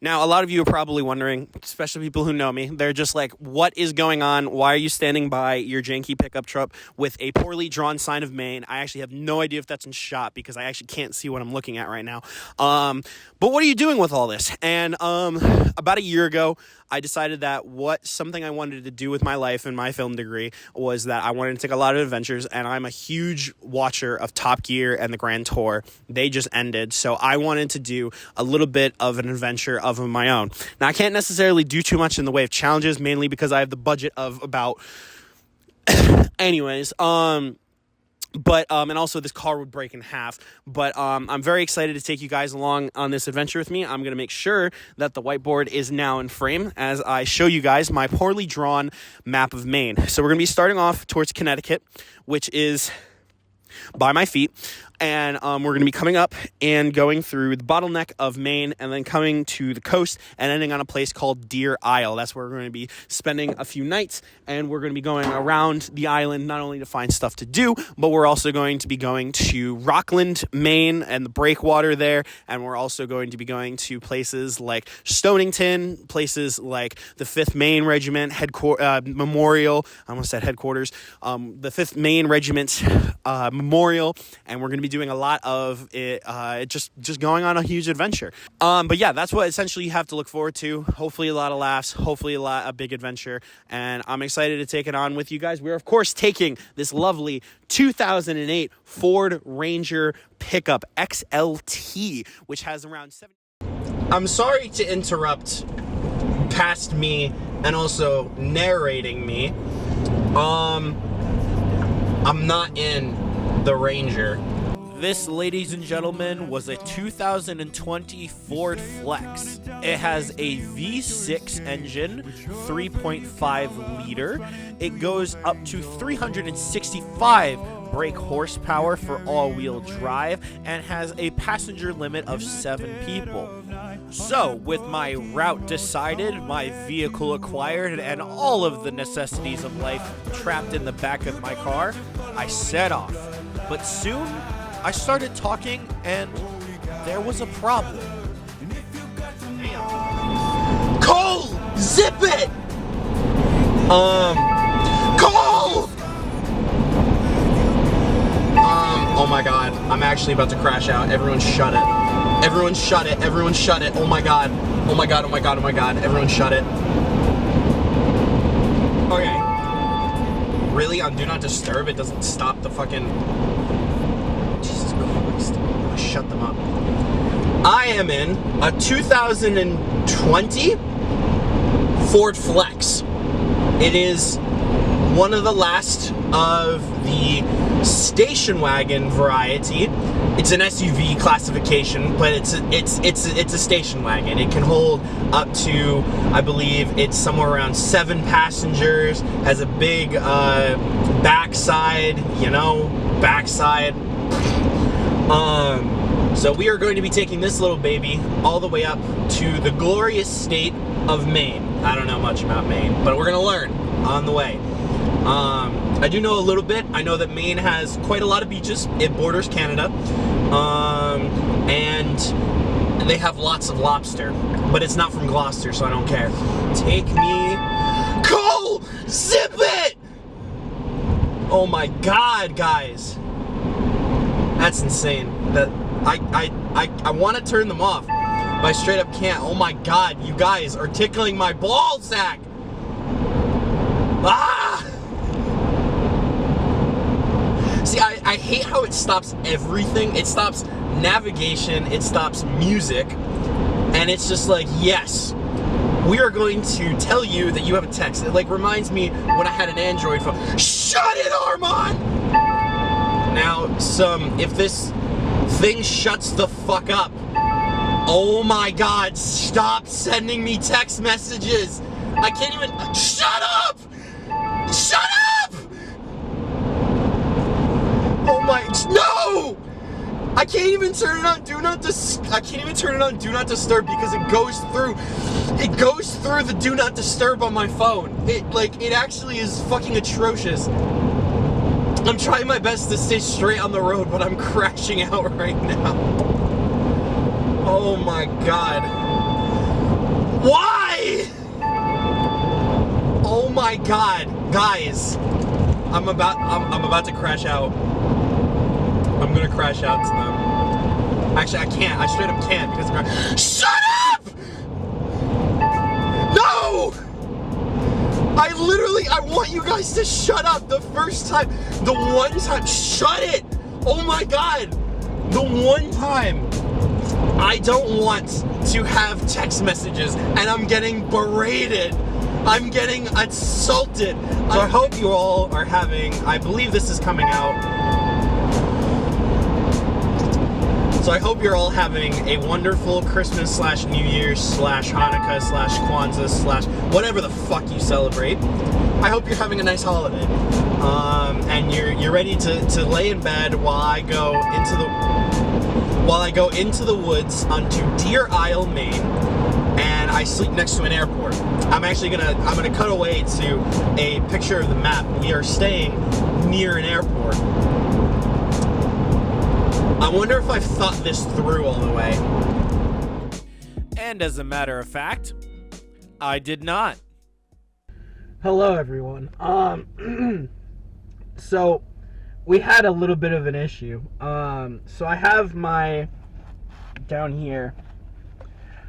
Now, a lot of you are probably wondering, especially people who know me, they're just like, what is going on? Why are you standing by your janky pickup truck with a poorly drawn sign of Maine? I actually have no idea if that's in shot because I actually can't see what I'm looking at right now. But what are you doing with all this? And about a year ago, I decided that something I wanted to do with my life and my film degree was that I wanted to take a lot of adventures, and I'm a huge watcher of Top Gear and the Grand Tour. They just ended, so I wanted to do a little bit of an adventure of my own. Now, I can't necessarily do too much in the way of challenges, mainly because I have the budget of about... Anyways, But, and also this car would break in half, but, I'm very excited to take you guys along on this adventure with me. I'm going to make sure that the whiteboard is now in frame as I show you guys my poorly drawn map of Maine. So we're going to be starting off towards Connecticut, which is by my feet. And we're going to be coming up and going through the bottleneck of Maine and then coming to the coast and ending on a place called Deer Isle. That's where we're going to be spending a few nights, and we're going to be going around the island not only to find stuff to do, but we're also going to be going to Rockland, Maine, and the breakwater there, and we're also going to be going to places like Stonington, places like the 5th Maine Regiment Memorial. I almost said headquarters. The 5th Maine Regiment Memorial, and we're going to be doing a lot of it, just going on a huge adventure. But yeah, that's what essentially you have to look forward to. Hopefully a lot of laughs, hopefully a big adventure, and I'm excited to take it on with you guys. We're of course taking this lovely 2008 Ford Ranger pickup XLT, which has around 7. I'm sorry to interrupt past me and also narrating me. I'm not in the Ranger. This, ladies and gentlemen, was a 2020 Ford Flex. It has a V6 engine, 3.5 liter. It goes up to 365 brake horsepower for all-wheel drive and has a passenger limit of 7 people. So, with my route decided, my vehicle acquired, and all of the necessities of life trapped in the back of my car, I set off. But soon, I started talking, and there was a problem. Damn. Cole! Zip it! Cole! Oh my god. I'm actually about to crash out. Everyone shut it. Everyone shut it. Everyone shut it. Oh my god. Oh my god, oh my god, oh my god. Everyone shut it. Okay. Really? On Do Not Disturb, it doesn't stop the fucking... Jesus Christ. I'm gonna shut them up. I am in a 2020 Ford Flex. It is one of the last of the station wagon variety. It's an SUV classification, but it's a station wagon. It can hold up to, I believe, it's somewhere around 7 passengers. Has a big backside, backside. So we are going to be taking this little baby all the way up to the glorious state of Maine. I don't know much about Maine, but we're gonna learn on the way. I do know a little bit. I know that Maine has quite a lot of beaches. It borders Canada. And they have lots of lobster. But it's not from Gloucester, so I don't care. Take me... Cole! Zip it! Oh my god, guys. That's insane. That I want to turn them off, but I straight up can't. Oh my god, you guys are tickling my ball sack! Ah! See, I hate how it stops everything. It stops navigation, it stops music, and it's just like, yes, we are going to tell you that you have a text. It like reminds me when I had an Android phone. Shut it, Armand! Now, if this thing shuts the fuck up, oh my god, stop sending me text messages! I can't even... Shut up! Shut up! Oh my... No! I can't even turn it on Do Not Disturb because it goes through the Do Not Disturb on my phone. It actually is fucking atrocious. I'm trying my best to stay straight on the road, but I'm crashing out right now. Oh my god. Why? Oh my God, guys! I'm about to crash out. I'm gonna crash out to them. Actually, I can't. I straight up can't because shut up! No! I want you guys to shut up the first time. The one time. Shut it! Oh my God! The one time. I don't want to have text messages and I'm getting berated. I'm getting assaulted. So I hope you all are having, I believe this is coming out. So I hope you're all having a wonderful Christmas / New Year's / Hanukkah / Kwanzaa / whatever the fuck you celebrate. I hope you're having a nice holiday. And you're ready to lay in bed while I go into the woods onto Deer Isle, Maine, and I sleep next to an airport. I'm gonna cut away to a picture of the map. We are staying near an airport. I wonder if I've thought this through all the way. And as a matter of fact, I did not. Hello everyone. So we had a little bit of an issue. So I have down here,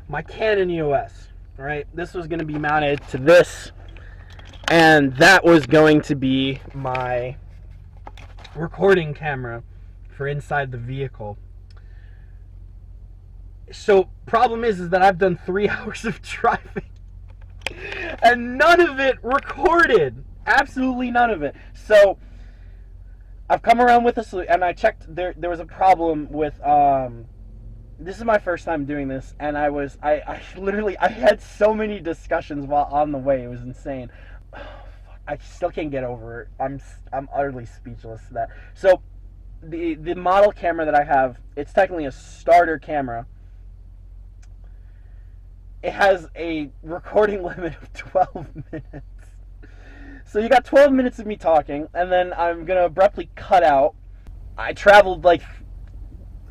my Canon EOS, right? This was going to be mounted to this, and that was going to be my recording camera for inside the vehicle. So problem is that I've done 3 hours of driving and none of it recorded. Absolutely none of it. So I've come around with a solution, and I checked. There was a problem with. This is my first time doing this, and I literally had so many discussions while on the way. It was insane. I still can't get over it. I'm utterly speechless to that. So the model camera that I have, it's technically a starter camera. It has a recording limit of 12 minutes. So you got 12 minutes of me talking, and then I'm going to abruptly cut out. I traveled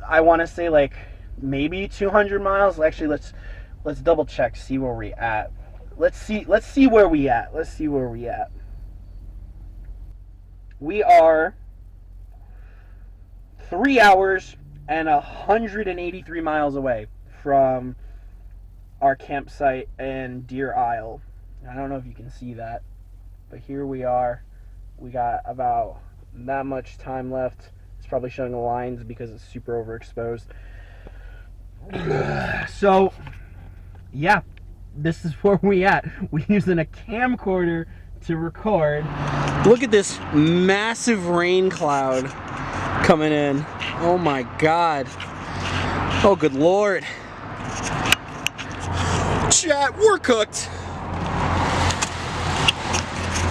I want to say maybe 200 miles. Actually, let's double check, see where we're at. Let's see where we at. Let's see where we at. We are 3 hours and 183 miles away from our campsite in Deer Isle. I don't know if you can see that, but here we are. We got about that much time left. It's probably showing the lines because it's super overexposed. So, yeah, this is where we at. We're using a camcorder to record. Look at this massive rain cloud coming in. Oh my God. Oh, good Lord. Chat, we're cooked.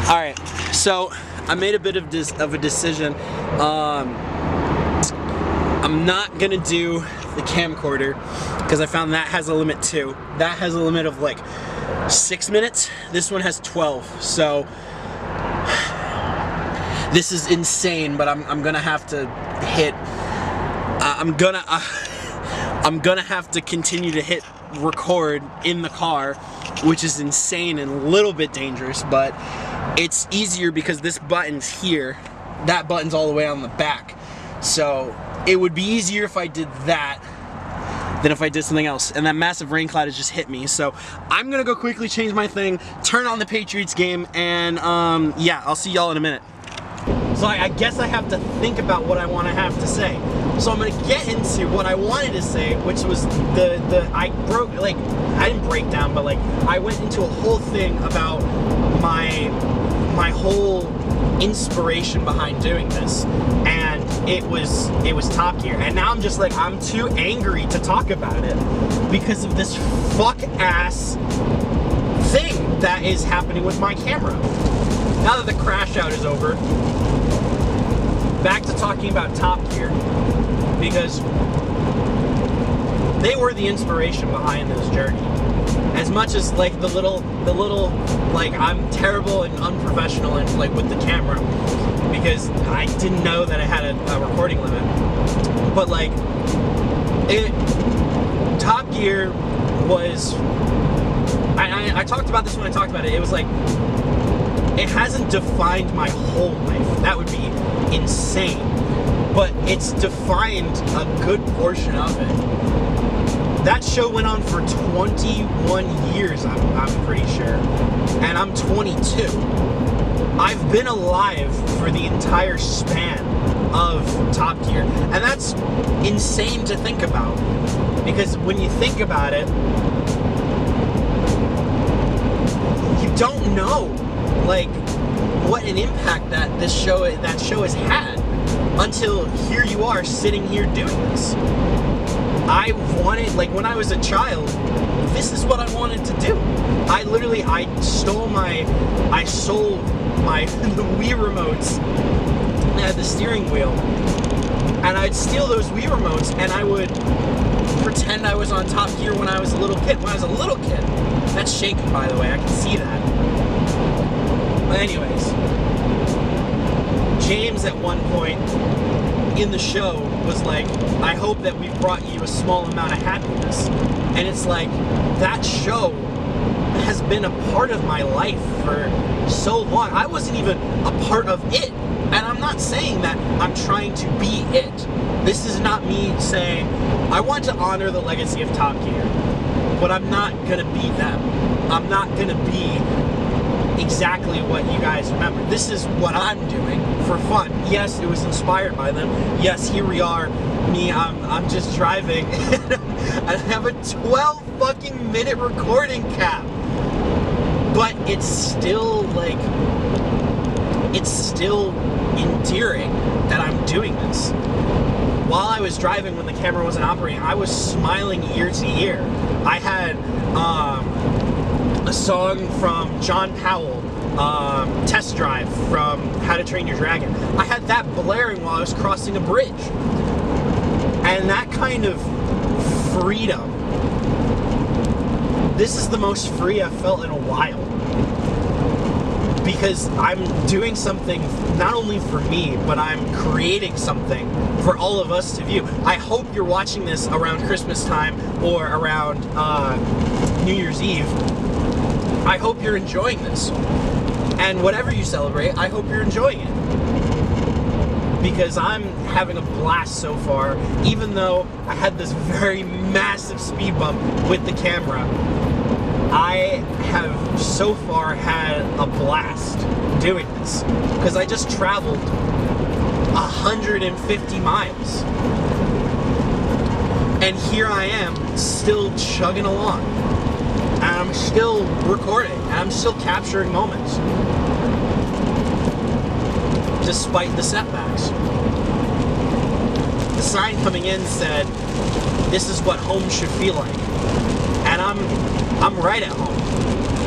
All right, so I made a bit of a decision. I'm not gonna do the camcorder because I found that has a limit too. That has a limit of 6 minutes. This one has 12. So this is insane. But I'm gonna have to hit. I'm gonna have to continue to hit record in the car, which is insane and a little bit dangerous, but it's easier because this button's here, that button's all the way on the back, so it would be easier if I did that than if I did something else. And that massive rain cloud has just hit me, so I'm gonna go quickly change my thing, turn on the Patriots game, and yeah, I'll see y'all in a minute. So I guess I have to think about what I want to have to say. So I'm gonna get into what I wanted to say, which was I didn't break down, but I went into a whole thing about my whole inspiration behind doing this, and it was Top Gear. And now I'm just I'm too angry to talk about it because of this fuck ass thing that is happening with my camera. Now that the crash out is over, back to talking about Top Gear, because they were the inspiration behind this journey. As much as the little I'm terrible and unprofessional and with the camera, because I didn't know that I had a recording limit. But Top Gear was I talked about this when I talked about it. It was like, it hasn't defined my whole life. That would be insane. But it's defined a good portion of it. That show went on for 21 years, I'm pretty sure. And I'm 22. I've been alive for the entire span of Top Gear. And that's insane to think about. Because when you think about it, you don't know, like, what an impact that show has had until here you are sitting here doing this. I wanted, like, when I was a child, this is what I wanted to do. I sold my the Wii remotes that had the steering wheel, and I'd steal those Wii remotes and I would pretend I was on Top Gear when I was a little kid. That's shaking, by the way, I can see that. But anyways, James at one point in the show was like, I hope that we've brought you a small amount of happiness. And it's like, that show has been a part of my life for so long. I wasn't even a part of it. And I'm not saying that I'm trying to be it. This is not me saying, I want to honor the legacy of Top Gear, but I'm not gonna be them. I'm not gonna be exactly what you guys remember. This is what I'm doing for fun. Yes, it was inspired by them. Yes, here we are. Me, I'm just driving and I have a 12 fucking minute recording cap. But it's still like, it's still endearing that I'm doing this. While I was driving, when the camera wasn't operating, I was smiling ear to ear. I had a song from John Powell, Test Drive from How to Train Your Dragon. I had that blaring while I was crossing a bridge. And that kind of freedom, this is the most free I've felt in a while. Because I'm doing something not only for me, but I'm creating something for all of us to view. I hope you're watching this around Christmas time or around New Year's Eve. I hope you're enjoying this. And whatever you celebrate, I hope you're enjoying it. Because I'm having a blast so far, even though I had this very massive speed bump with the camera. I have so far had a blast doing this because I just traveled 150 miles and here I am still chugging along and I'm still recording and I'm still capturing moments despite the setbacks. The sign coming in said, "This is what home should feel like," and I'm right at home.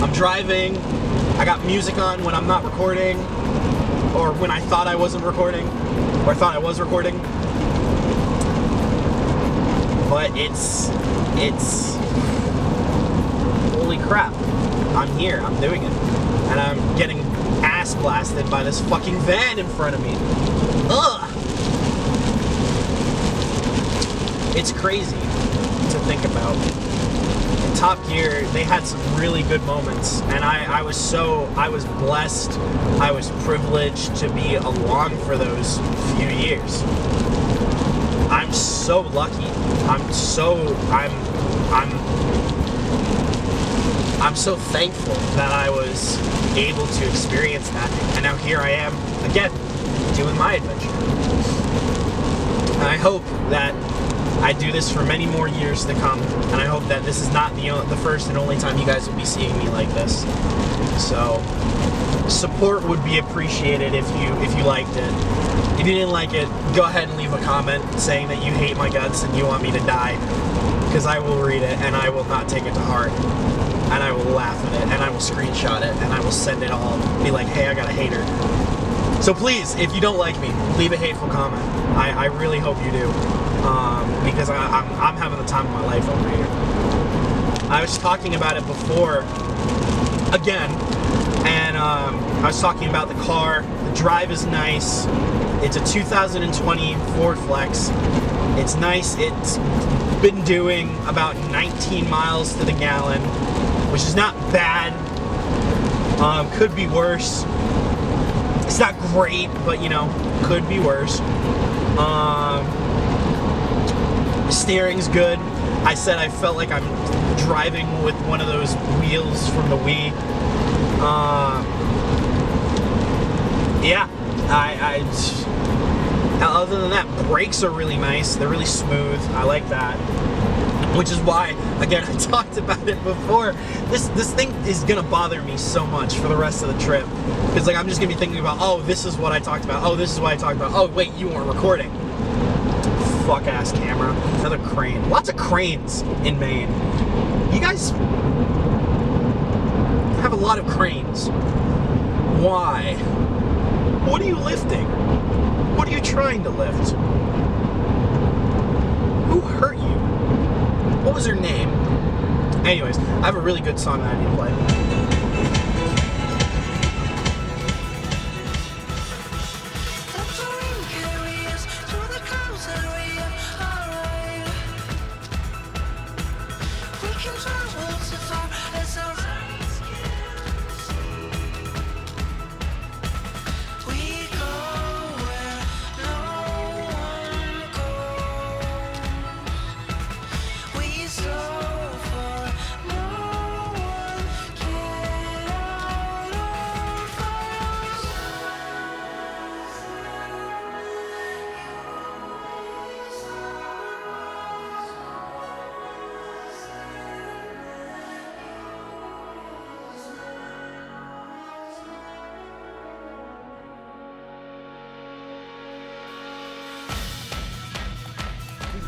I'm driving, I got music on when I'm not recording, or when I thought I wasn't recording, or I thought I was recording. But it's, holy crap, I'm here, I'm doing it. And I'm getting ass blasted by this fucking van in front of me. Ugh! It's crazy to think about. Top Gear, they had some really good moments, and I was blessed, I was privileged to be along for those few years. I'm so lucky. I'm so thankful that I was able to experience that, and now here I am again doing my adventure. And I hope that I do this for many more years to come, and I hope that this is not the first and only time you guys will be seeing me like this. So, support would be appreciated if you liked it. If you didn't like it, go ahead and leave a comment saying that you hate my guts and you want me to die, because I will read it and I will not take it to heart, and I will laugh at it, and I will screenshot it, and I will send it all, be like, hey, I got a hater. So please, if you don't like me, leave a hateful comment. I really hope you do. Because I'm having the time of my life over here. I was talking about it before, again, and I was talking about the car. The drive is nice. It's a 2020 Ford Flex. It's nice. It's been doing about 19 miles to the gallon. which is not bad. Could be worse. It's not great, but you know, could be worse. Steering's good. I said I felt like I'm driving with one of those wheels from the Wii. Yeah, other than that, brakes are really nice. They're really smooth. I like that. Which is why, again, I talked about it before. This thing is gonna bother me so much for the rest of the trip. Because like I'm just gonna be thinking about, oh, this is what I talked about. Oh, this is what I talked about. Oh, wait, you weren't recording. Fuck ass camera. Another crane. Lots of cranes in Maine. You guys have a lot of cranes. Why? What are you lifting? What are you trying to lift? Who hurt you? What was her name? Anyways, I have a really good song that I need to play.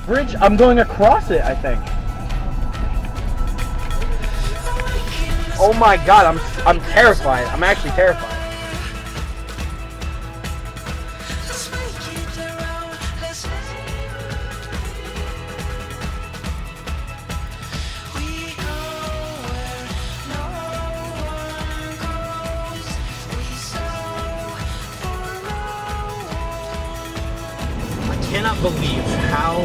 Bridge, I'm going across it, I think. Oh my god, I'm terrified. I'm actually terrified. I cannot believe how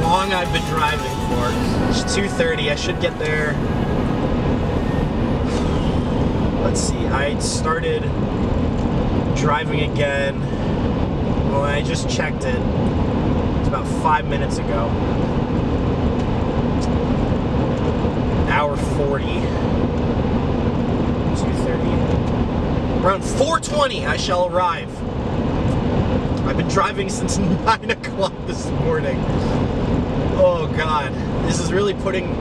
long I've been driving for. It's 2:30. I should get there. Let's see. I started driving again. Well, I just checked it. It's about 5 minutes ago. Hour 40. 2:30. Around 4:20, I shall arrive. I've been driving since 9 o'clock this morning. Oh god, this is really putting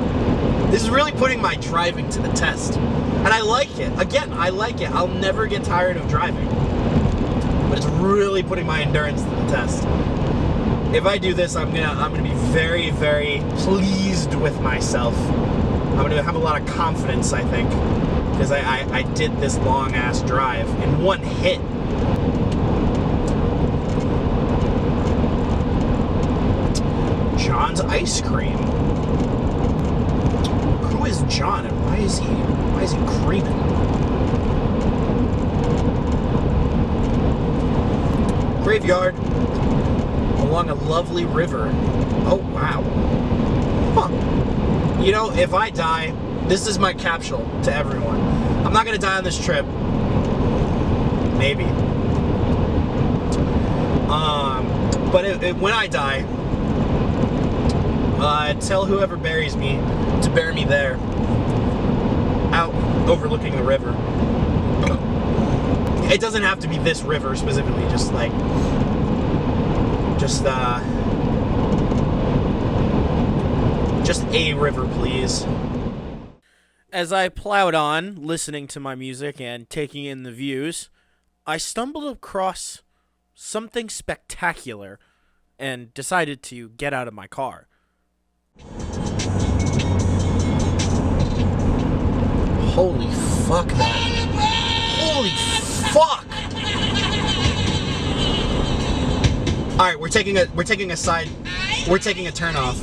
my driving to the test, and I like it. Again, I like it. I'll never get tired of driving, but it's really putting my endurance to the test. If I do this, I'm gonna be very, very pleased with myself. I'm gonna have a lot of confidence, I think, because I did this long ass drive in one hit. John's ice cream. Who is John and why is he creaming? Graveyard along a lovely river. Oh wow. Huh. You know, if I die, this is my capsule to everyone. I'm not gonna die on this trip. Maybe. But when I die, tell whoever buries me to bury me there, out overlooking the river. It doesn't have to be this river specifically, just a river, please. As I plowed on, listening to my music and taking in the views, I stumbled across something spectacular and decided to get out of my car. Holy fuck that. Holy fuck! Alright, we're taking a turn off.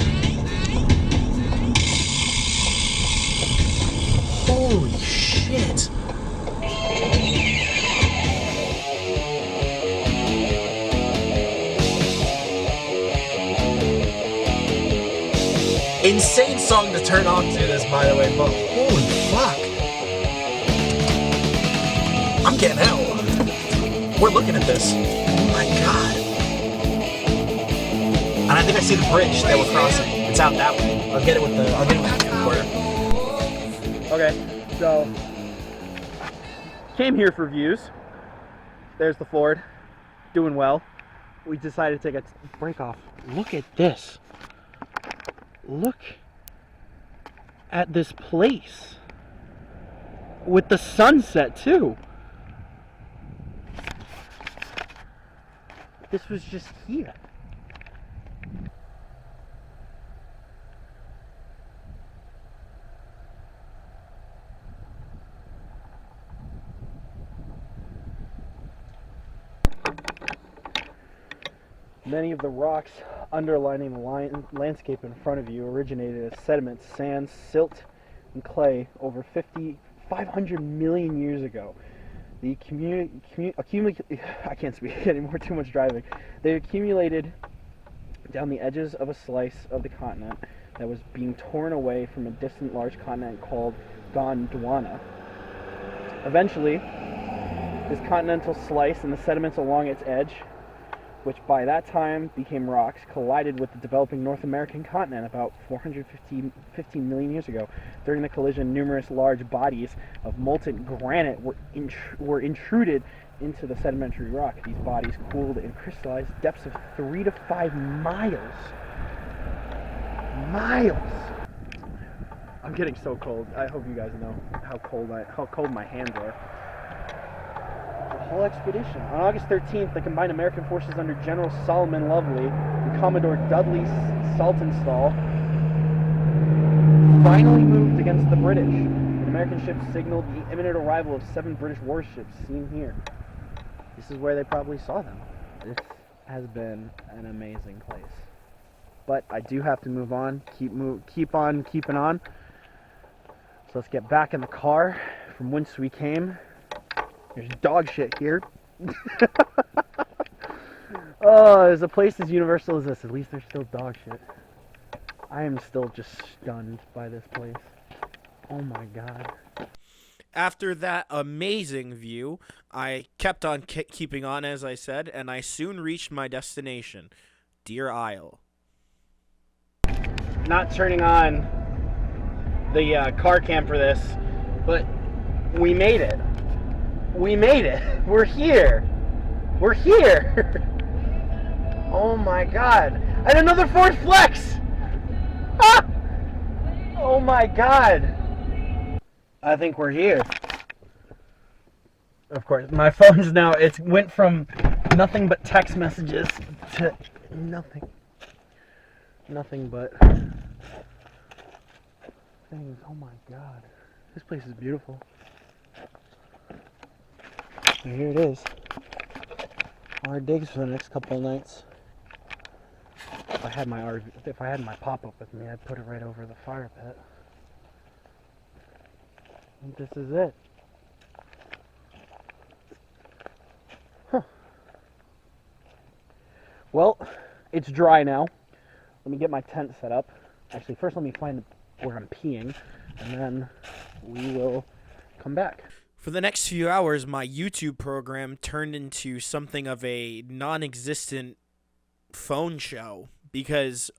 Holy shit. insane song to turn on to this, by the way, but holy fuck. I'm getting out. We're looking at this. Oh my god. And I think I see the bridge that we're crossing. It's out that way. I'll get it with the camcorder. Okay, so came here for views. There's the Ford, doing well. We decided to take a break off. Look at this. Look at this place with the sunset too. This was just here. Many of the rocks underlining the landscape in front of you originated as sediments, sand, silt, and clay over 500 million years ago. I can't speak anymore, too much driving. They accumulated down the edges of a slice of the continent that was being torn away from a distant large continent called Gondwana. Eventually, this continental slice and the sediments along its edge, which by that time became rocks, collided with the developing North American continent about 415 million years ago. During the collision, numerous large bodies of molten granite were intruded into the sedimentary rock. These bodies cooled and crystallized depths of 3 to 5 miles. I'm getting so cold. I hope you guys know how cold my hands are. Whole expedition. On August 13th, the combined American forces under General Solomon Lovely and Commodore Dudley Saltonstall finally moved against the British. An American ship signaled the imminent arrival of 7 British warships seen here. This is where they probably saw them. This has been an amazing place. But I do have to move on. Keep on keeping on. So let's get back in the car from whence we came. There's dog shit here. Oh, there's a place as universal as this. At least there's still dog shit. I am still just stunned by this place. Oh my god. After that amazing view, I kept on keeping on, as I said, and I soon reached my destination, Deer Isle. Not turning on the car cam for this, but we made it. We made it. We're here. We're here. Oh my god. And another Ford Flex. Ah! Oh my god. I think we're here. Of course, my phone's now, it went from nothing but text messages to nothing. Nothing but things. Oh my god. This place is beautiful. And here it is. Our digs for the next couple of nights. If I had my pop-up with me, I'd put it right over the fire pit. And this is it. Huh. Well, it's dry now. Let me get my tent set up. Actually, first let me find where I'm peeing, and then we will come back. For the next few hours, my YouTube program turned into something of a non-existent phone show because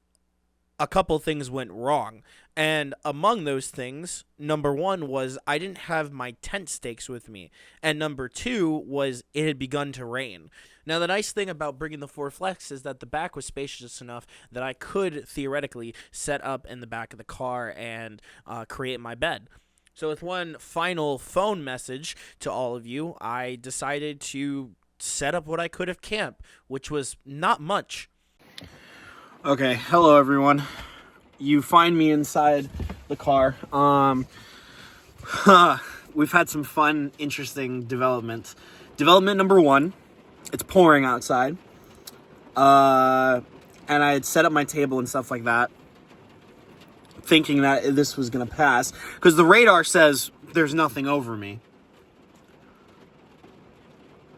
a couple things went wrong. And among those things, number one was I didn't have my tent stakes with me. And number two was it had begun to rain. Now, the nice thing about bringing the Ford Flex is that the back was spacious enough that I could theoretically set up in the back of the car and create my bed. So with one final phone message to all of you, I decided to set up what I could of camp, which was not much. Okay, hello everyone. You find me inside the car. We've had some fun, interesting developments. Development number one, it's pouring outside. And I had set up my table and stuff like that, thinking that this was going to pass, because the radar says there's nothing over me.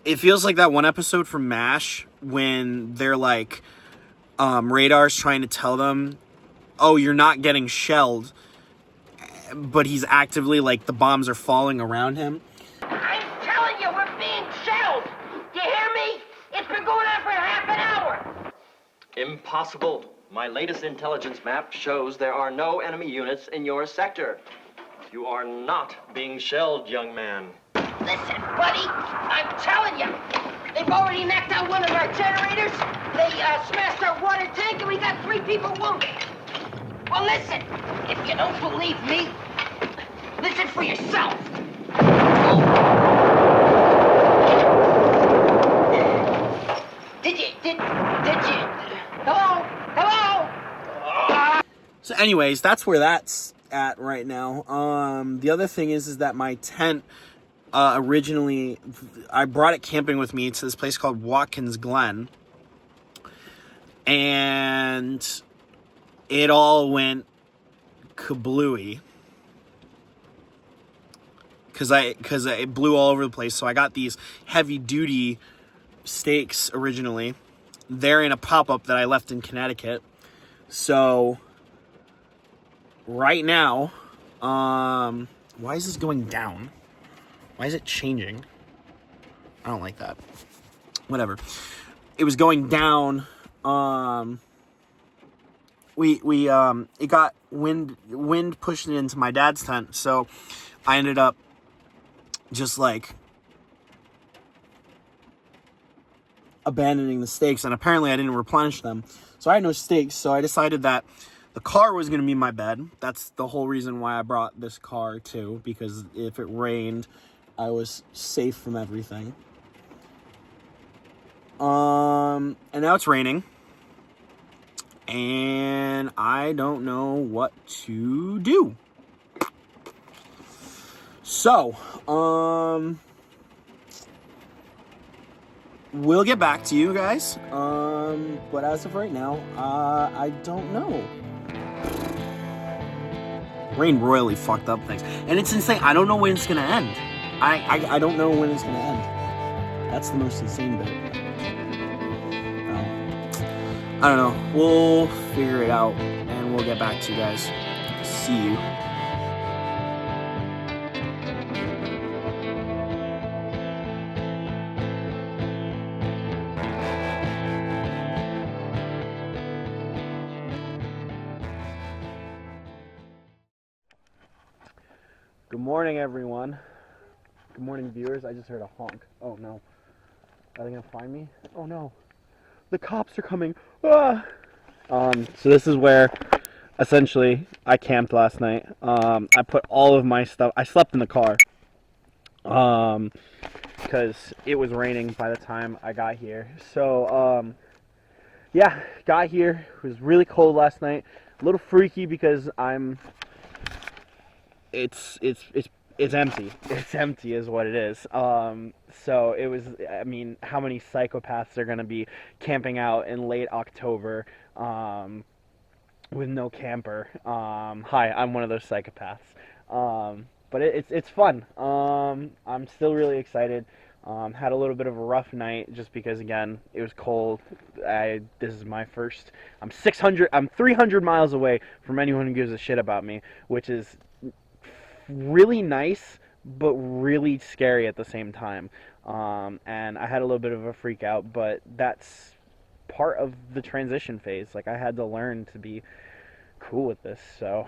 It feels like that one episode from MASH when they're like, radar's trying to tell them oh, you're not getting shelled, but he's actively, like, the bombs are falling around him. I'm telling you, we're being shelled. Do you hear me? It's been going on for half an hour. Impossible. My latest intelligence map shows there are no enemy units in your sector. You are not being shelled, young man. Listen, buddy, I'm telling you, they've already knocked out one of our generators. They smashed our water tank, and we got 3 people wounded. Well, listen, if you don't believe me, listen for yourself. Did you? Hello? Hello? So anyways, that's where that's at right now. The other thing is that my tent, originally, I brought it camping with me to this place called Watkins Glen. And it all went kablooey. Because it blew all over the place. So I got these heavy duty stakes originally. They're in a pop-up that I left in Connecticut. So right now, why is this going down? Why is it changing? I don't like that. Whatever. It was going down. It got wind pushed it into my dad's tent. So I ended up just like abandoning the stakes, and apparently I didn't replenish them. So I had no stakes, so I decided that the car was going to be my bed. That's the whole reason why I brought this car too, because if it rained, I was safe from everything. And now it's raining, and I don't know what to do. So, we'll get back to you guys, but as of right now, I don't know. Rain royally fucked up things, and it's insane. I don't know when it's gonna end. I don't know when it's gonna end. That's the most insane bit. I don't know. We'll figure it out, and we'll get back to you guys. See you. Good morning, everyone. Good morning, viewers. I just heard a honk. Oh, no. Are they going to find me? Oh, no. The cops are coming. Ah! So this is where, essentially, I camped last night. I put all of my stuff... I slept in the car. Because it was raining by the time I got here. So, yeah, got here. It was really cold last night. A little freaky because it's empty. It's empty is what it is. So it was, I mean, how many psychopaths are going to be camping out in late October with no camper? Hi, I'm one of those psychopaths. But it's fun. I'm still really excited. Had a little bit of a rough night just because, again, it was cold. This is my first. I'm 300 miles away from anyone who gives a shit about me, which is really nice, but really scary at the same time. And I had a little bit of a freak out, but that's part of the transition phase. Like, I had to learn to be cool with this. So,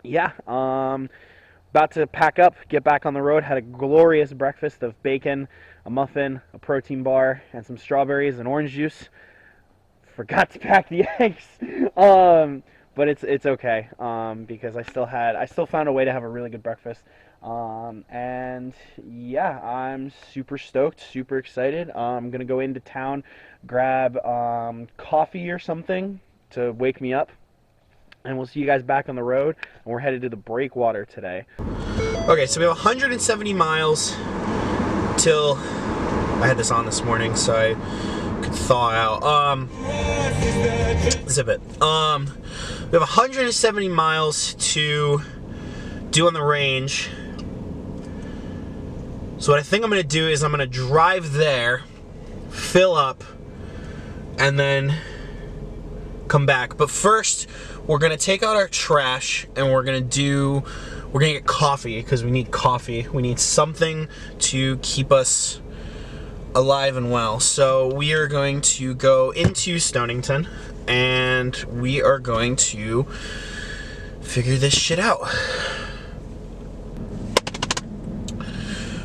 yeah, about to pack up, get back on the road. Had a glorious breakfast of bacon, a muffin, a protein bar, and some strawberries and orange juice. Forgot to pack the eggs. But it's okay, because I still found a way to have a really good breakfast. And yeah, I'm super stoked, super excited. I'm gonna go into town, grab coffee or something to wake me up, and we'll see you guys back on the road. And we're headed to the Breakwater today. Okay, so we have 170 miles till I had this on this morning, so I could thaw out. Zip it. We have 170 miles to do on the range. So what I think I'm going to do is I'm going to drive there, fill up, and then come back. But first, we're gonna take out our trash and we're gonna get coffee, because we need coffee. We need something to keep us alive and well. So we are going to go into Stonington and we are going to figure this shit out.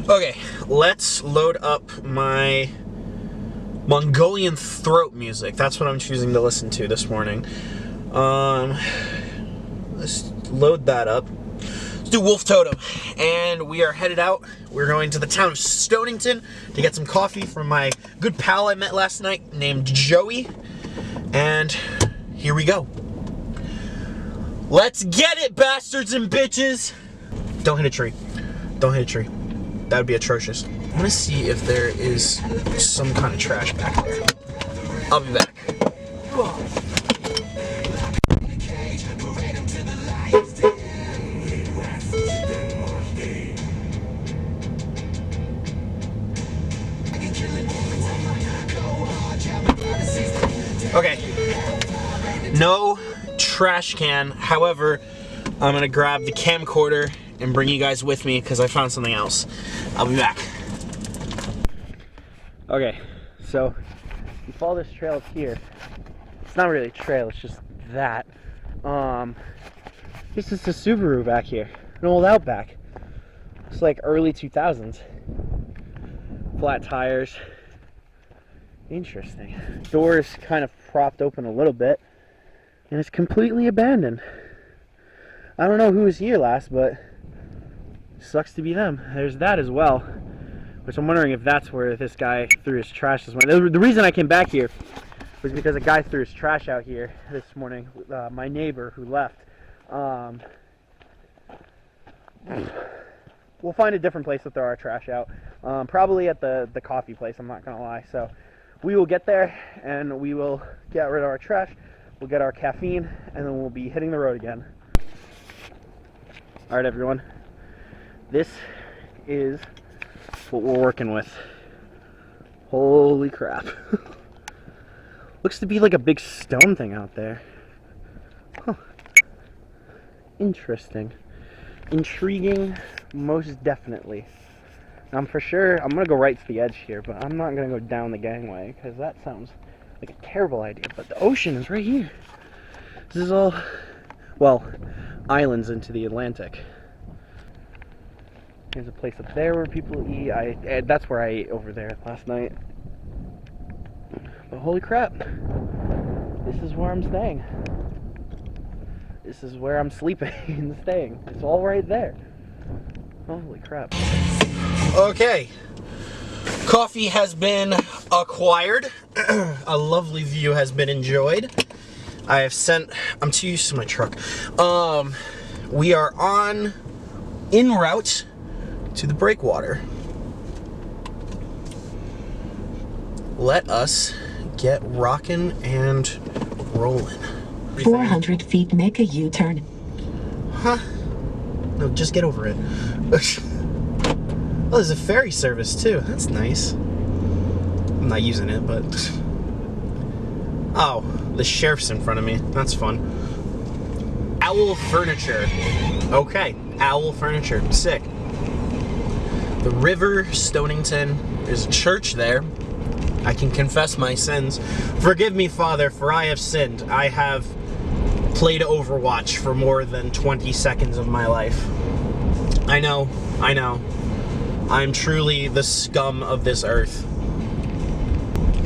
Okay, let's load up my Mongolian throat music. That's what I'm choosing to listen to this morning. Let's load that up. Let's do Wolf Totem. And we are headed out. We're going to the town of Stonington to get some coffee from my good pal I met last night named Joey. And here we go. Let's get it, bastards and bitches! Don't hit a tree. Don't hit a tree. That would be atrocious. I'm gonna see if there is some kind of trash back there. I'll be back. Okay. No trash can. However, I'm gonna grab the camcorder and bring you guys with me because I found something else. I'll be back. Okay, so you follow this trail up here. It's not really a trail, it's just that. This is the Subaru back here, an old Outback. It's like early 2000s. Flat tires. Interesting. Doors kind of propped open a little bit, and it's completely abandoned. I don't know who was here last, but sucks to be them. There's that as well, which I'm wondering if that's where this guy threw his trash this morning. The reason I came back here was because a guy threw his trash out here this morning. My neighbor who left. We'll find a different place to throw our trash out. Probably at the coffee place, I'm not gonna lie. So we will get there and we will get rid of our trash. We'll get our caffeine and then we'll be hitting the road again. Alright everyone, this is what we're working with. Holy crap. Looks to be like a big stone thing out there. Huh. Interesting. Intriguing, most definitely. I'm gonna go right to the edge here, but I'm not gonna go down the gangway because that sounds like a terrible idea. But the ocean is right here. This is all, well, islands into the Atlantic. There's a place up there where people eat. That's where I ate over there last night. But holy crap, this is where I'm staying. This is where I'm sleeping and staying. It's all right there. Holy crap. Okay. Coffee has been acquired. A lovely view has been enjoyed. I'm too used to my truck. We are en route to the breakwater. Let us get rockin' and rollin'. 400 feet, make a U-turn. Huh? No, just get over it. Oh, there's a ferry service too. That's nice. I'm not using it, but... Oh, the sheriff's in front of me. That's fun. Owl Furniture. Okay, Owl Furniture. Sick. The River, Stonington. There's a church there. I can confess my sins. Forgive me, Father, for I have sinned. I have played Overwatch for more than 20 seconds of my life. I know. I'm truly the scum of this earth.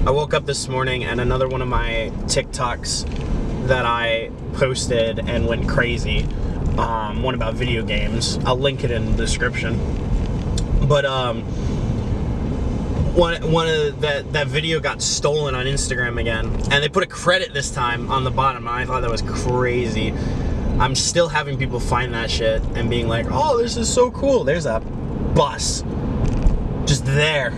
I woke up this morning and another one of my TikToks that I posted and went crazy, one about video games. I'll link it in the description. But one of that video got stolen on Instagram again, and they put a credit this time on the bottom, and I thought that was crazy. I'm still having people find that shit and being like, oh, this is so cool. There's a bus just there.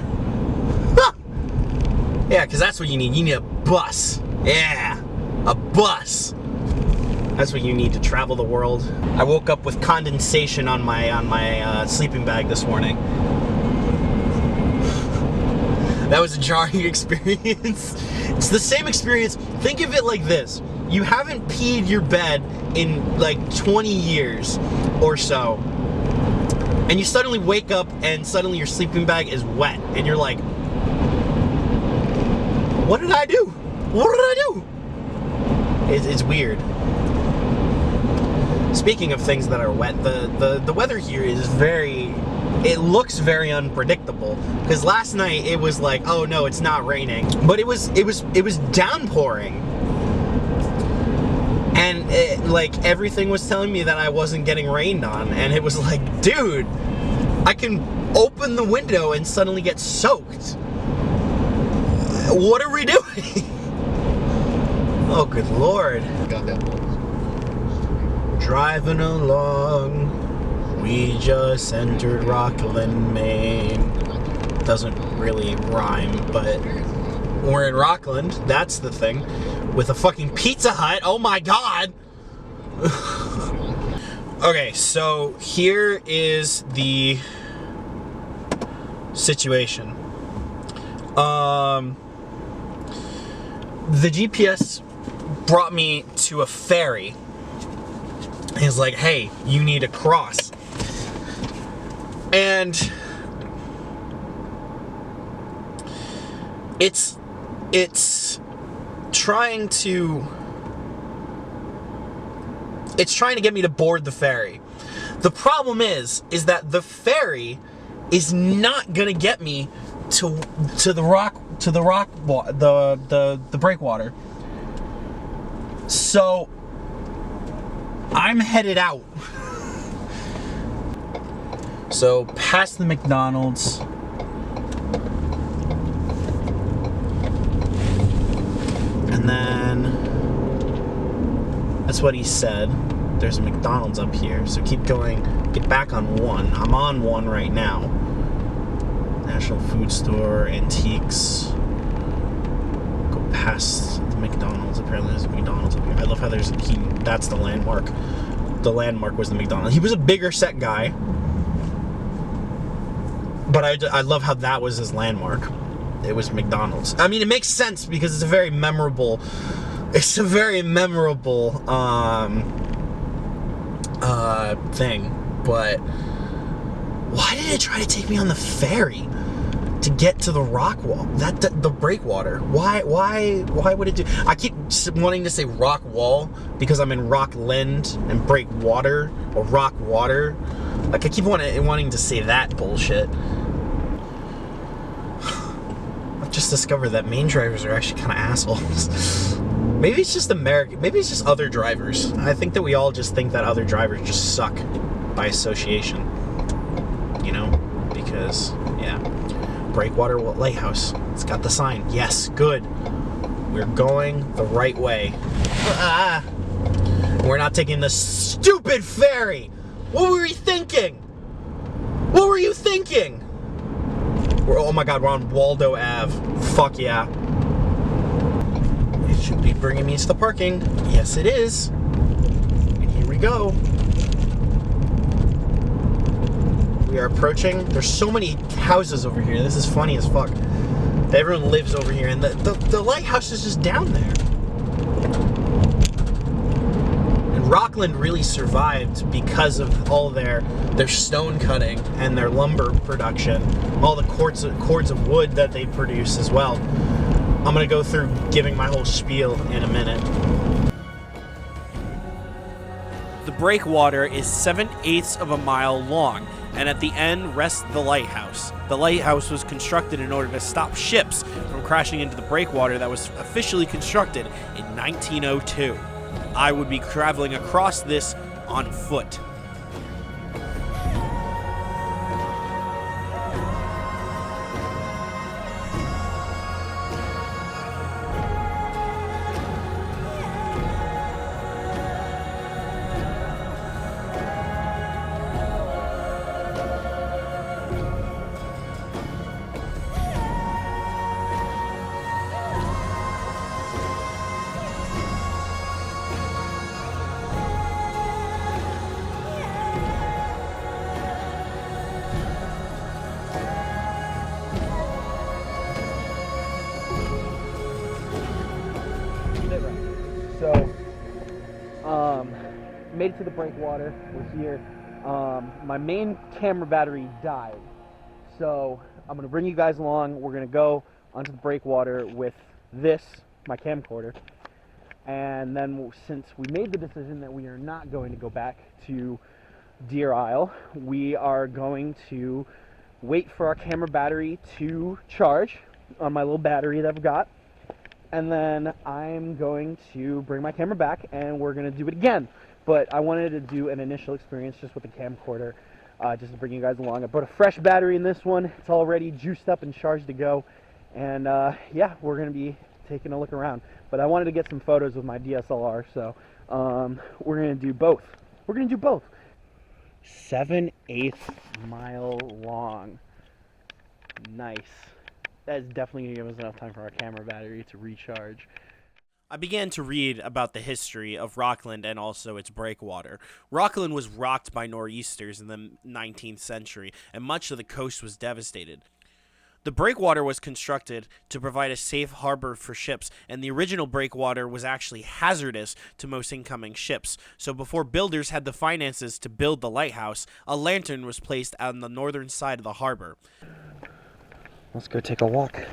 Yeah, because that's what you need. You need a bus. Yeah, a bus. That's what you need to travel the world. I woke up with condensation on my sleeping bag this morning. That was a jarring experience. It's the same experience. Think of it like this. You haven't peed your bed in like 20 years or so. And you suddenly wake up and suddenly your sleeping bag is wet. And you're like, what did I do? What did I do? It's weird. Speaking of things that are wet, the weather here is it looks very unpredictable. Because last night it was like, oh no, it's not raining. But it was downpouring. And like everything was telling me that I wasn't getting rained on. And it was like, dude, I can open the window and suddenly get soaked. What are we doing? Oh, good Lord. Driving along, we just entered Rockland, Maine. Doesn't really rhyme, but we're in Rockland, that's the thing. With a fucking Pizza Hut, oh my god! Okay, so here is the situation. The GPS brought me to a ferry. He's like, hey, you need to cross. And it's trying to get me to board the ferry. The problem is that the ferry is not gonna get me to the breakwater. So I'm headed out. So past the McDonald's. And then that's what he said. There's a McDonald's up here. So keep going. Get back on 1. I'm on 1 right now. National Food Store, Antiques. Go past the McDonald's. Apparently there's a McDonald's up here. I love how there's that's the landmark. The landmark was the McDonald's. He was a bigger set guy. But I love how that was his landmark. It was McDonald's. I mean, it makes sense because it's a very memorable thing. But why did it try to take me on the ferry to get to the rock wall? The breakwater. Why would it do? I keep wanting to say rock wall because I'm in Rockland and breakwater or rock water. Like I keep wanting to say that bullshit. I've just discovered that Maine drivers are actually kind of assholes. Maybe it's just American. Maybe it's just other drivers. I think that we all just think that other drivers just suck by association. You know? Because, yeah. Breakwater Lighthouse. It's got the sign. Yes, good. We're going the right way. We're not taking the stupid ferry! What were you thinking? What were you thinking? Oh my god, we're on Waldo Ave. Fuck yeah. It should be bringing me to the parking. Yes, it is. And here we go. We are approaching. There's so many houses over here. This is funny as fuck. Everyone lives over here, and the lighthouse is just down there. And Rockland really survived because of all their stone cutting and their lumber production, all the cords of wood that they produce as well. I'm gonna go through giving my whole spiel in a minute. The breakwater is 7/8 of a mile long, and at the end rests the lighthouse. The lighthouse was constructed in order to stop ships from crashing into the breakwater that was officially constructed in 1902. I would be traveling across this on foot. made it to the breakwater. We're here. My main camera battery died, so I'm gonna bring you guys along. We're gonna go onto the breakwater with this, my camcorder, and then since we made the decision that we are not going to go back to Deer Isle, we are going to wait for our camera battery to charge on my little battery that I've got, and then I'm going to bring my camera back and we're going to do it again. But I wanted to do an initial experience just with the camcorder, just to bring you guys along. I put a fresh battery in this one. It's already juiced up and charged to go, and yeah, we're going to be taking a look around. But I wanted to get some photos with my DSLR, so we're going to do both. 7/8 mile long. Nice. That is definitely going to give us enough time for our camera battery to recharge. I began to read about the history of Rockland and also its breakwater. Rockland was rocked by nor'easters in the 19th century, and much of the coast was devastated. The breakwater was constructed to provide a safe harbor for ships, and the original breakwater was actually hazardous to most incoming ships. So before builders had the finances to build the lighthouse, a lantern was placed on the northern side of the harbor. Let's go take a walk.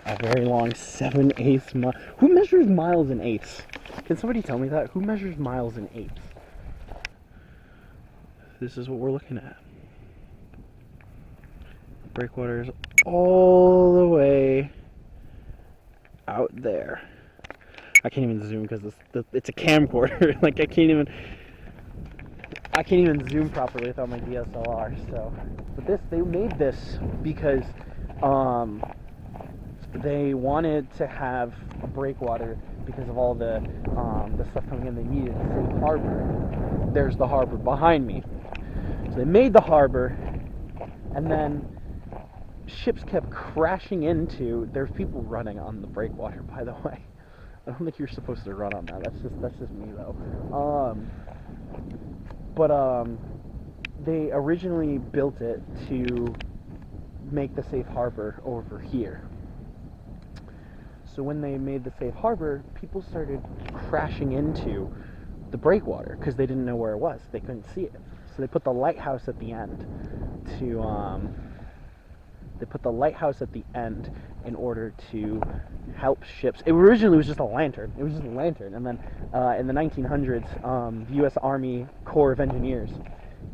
A very long 7/8 mile. Who measures miles in eighths? Can somebody tell me that? Who measures miles in eighths? This is what we're looking at. Breakwater is all the way out there. I can't even zoom because it's a camcorder. Like I can't even zoom properly without my DSLR. So, but they made this because they wanted to have a breakwater because of all the stuff coming in. They needed a safe harbor. There's the harbor behind me. So they made the harbor, and then ships kept crashing into. There's people running on the breakwater, by the way. I don't think you're supposed to run on that. That's just me though. But they originally built it to make the safe harbor over here. So when they made the safe harbor, people started crashing into the breakwater because they didn't know where it was. They couldn't see it. So they put the lighthouse at the end in order to help ships. It originally was just a lantern. And then in the 1900s, the U.S. Army Corps of Engineers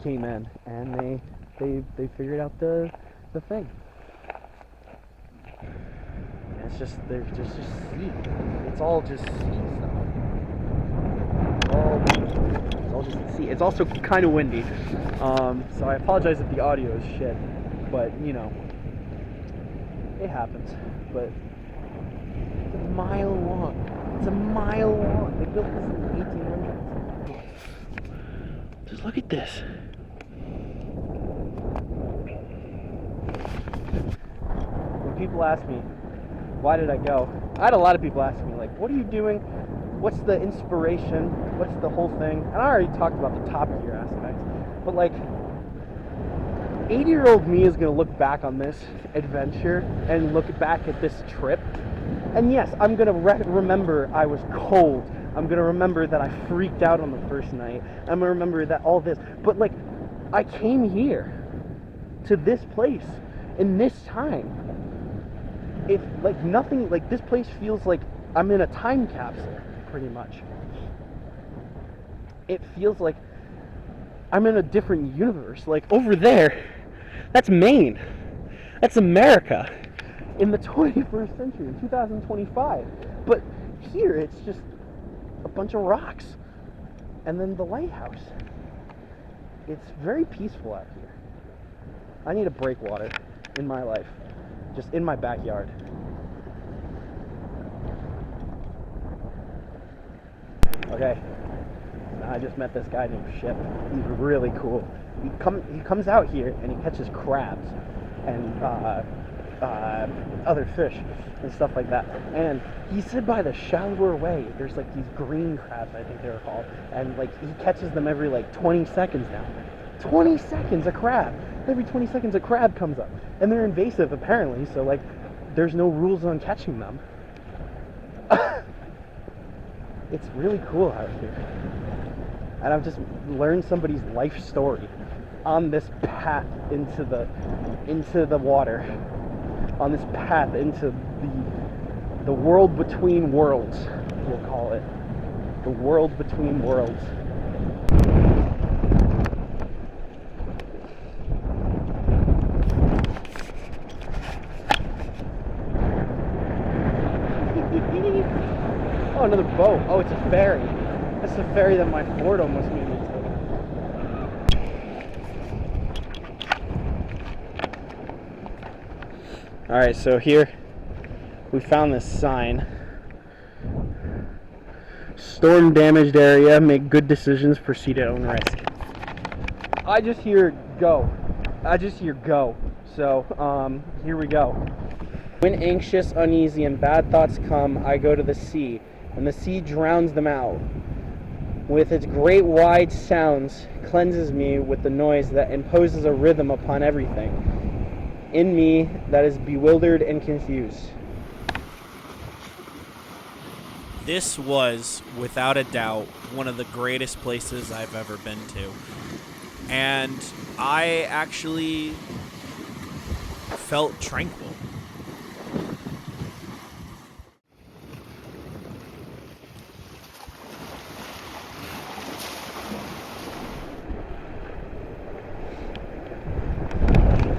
came in and they figured out the thing. It's just sea. It's all just sea stuff. It's all just sea. It's also kind of windy. So I apologize if the audio is shit, but you know, it happens. But it's a mile long. They built this in the 1800s. Just look at this. When people ask me, why did I go? I had a lot of people ask me, like, what are you doing? What's the inspiration? What's the whole thing? And I already talked about the Top Gear aspect. But, like, 80-year-old me is going to look back on this adventure and look back at this trip. And yes, I'm going to remember I was cold. I'm going to remember that I freaked out on the first night. I'm going to remember that all this. But, like, I came here to this place in this time. If like nothing, like this place feels like I'm in a time capsule, pretty much. It feels like I'm in a different universe. Like over there, that's Maine. That's America in the 21st century, 2025. But here, it's just a bunch of rocks. And then the lighthouse. It's very peaceful out here. I need a breakwater in my life. Just in my backyard. Okay, I just met this guy named Ship. He's really cool. He comes out here and he catches crabs and other fish and stuff like that. And he said by the shallower way, there's like these green crabs, I think they were called, and like he catches them every like 20 seconds now. 20 seconds a crab. Every 20 seconds a crab comes up. And they're invasive apparently, so like there's no rules on catching them. It's really cool out here. and I've just learned somebody's life story on this path into the water, on this path into the world between worlds, we'll call it. The world between worlds. Oh, another boat. Oh, it's a ferry. That's the ferry that my Ford almost made me take. Alright, so here we found this sign. Storm damaged area, make good decisions, proceed at own risk. I just hear go. So, here we go. When anxious, uneasy, and bad thoughts come, I go to the sea, and the sea drowns them out. With its great wide sounds, cleanses me with the noise that imposes a rhythm upon everything in me that is bewildered and confused. This was, without a doubt, one of the greatest places I've ever been to. And I actually felt tranquil.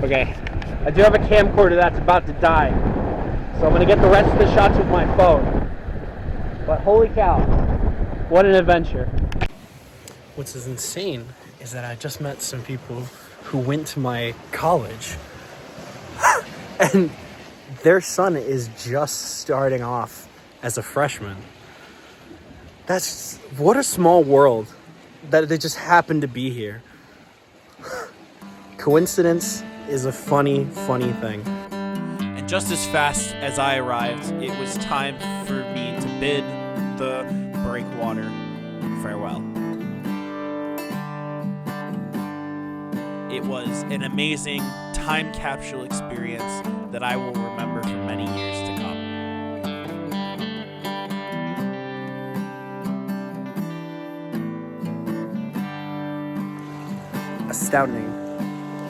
Okay, I do have a camcorder that's about to die, so I'm going to get the rest of the shots with my phone. But holy cow, what an adventure. What's insane is that I just met some people who went to my college, and their son is just starting off as a freshman. What a small world that they just happen to be here. Coincidence is a funny thing. And just as fast as I arrived, it was time for me to bid the Breakwater farewell. It was an amazing time capsule experience that I will remember for many years to come. Astounding.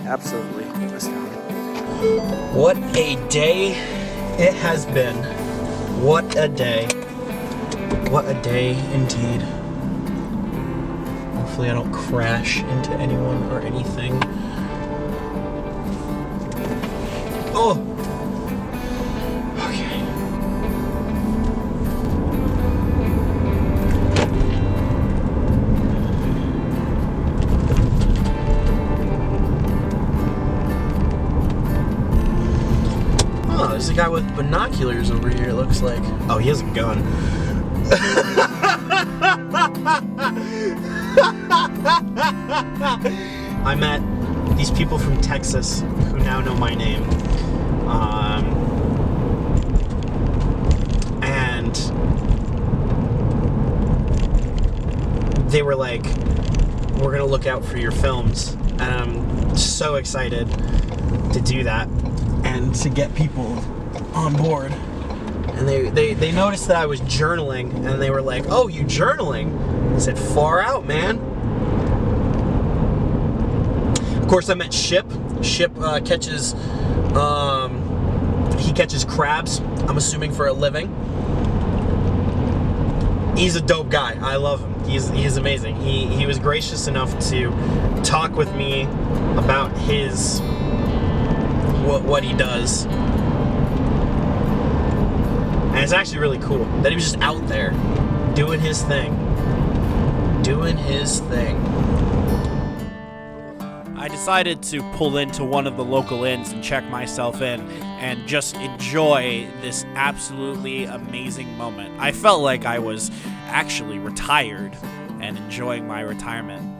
Absolutely astounding. What a day it has been. What a day. What a day indeed. Hopefully I don't crash into anyone or anything. Oh! Okay. Oh, there's a guy with binoculars over here, it looks like. Oh, he has a gun. I met these people from Texas who now know my name. And they were like, we're gonna look out for your films. And I'm so excited to do that and to get people on board. And they noticed that I was journaling, and they were like, oh, you journaling? I said, far out, man. Of course, I met Ship. Ship catches crabs, I'm assuming for a living. He's a dope guy. I love him. He's amazing. He was gracious enough to talk with me about what he does. And it's actually really cool that he was just out there doing his thing. I decided to pull into one of the local inns and check myself in and just enjoy this absolutely amazing moment. I felt like I was actually retired and enjoying my retirement.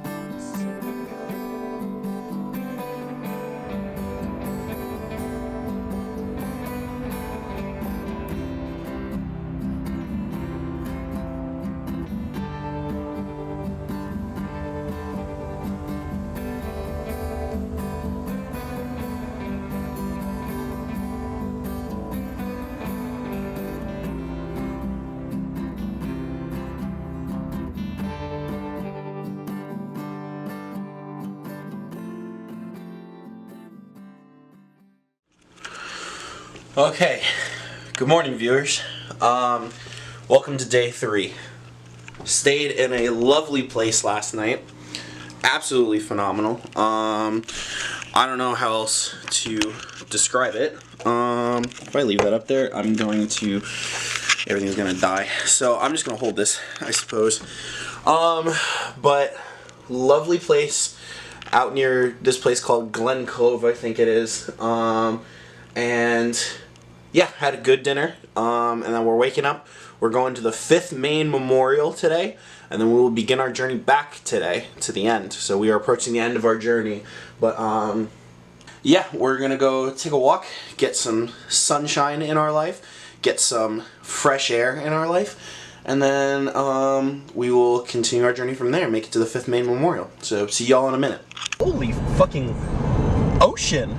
Okay, good morning, viewers. Welcome to day 3. Stayed in a lovely place last night. Absolutely phenomenal. I don't know how else to describe it. If I leave that up there, everything's gonna die. So I'm just gonna hold this, I suppose. But lovely place out near this place called Glen Cove, I think it is. And yeah, had a good dinner. And then we're waking up. We're going to the 5th Maine Memorial today, and then we will begin our journey back today to the end. So we are approaching the end of our journey. But yeah, we're gonna go take a walk, get some sunshine in our life, get some fresh air in our life, and then we will continue our journey from there, make it to the 5th Maine Memorial. So see y'all in a minute. Holy fucking ocean!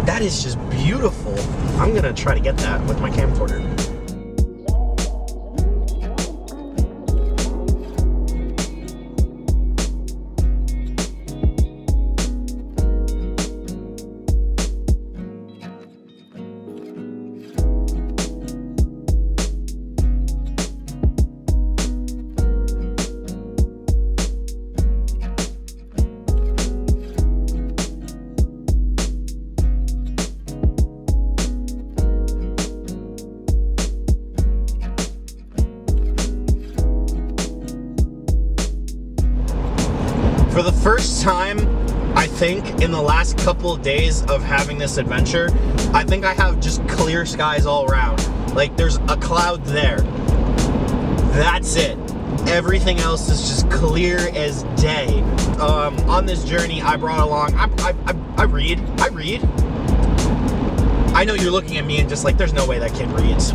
That is just beautiful. I'm gonna try to get that with my camcorder. For the first time, I think, in the last couple of days of having this adventure, I think I have just clear skies all around. Like, there's a cloud there. That's it. Everything else is just clear as day. On this journey, I brought along, I read. I know you're looking at me and just like, there's no way that kid reads.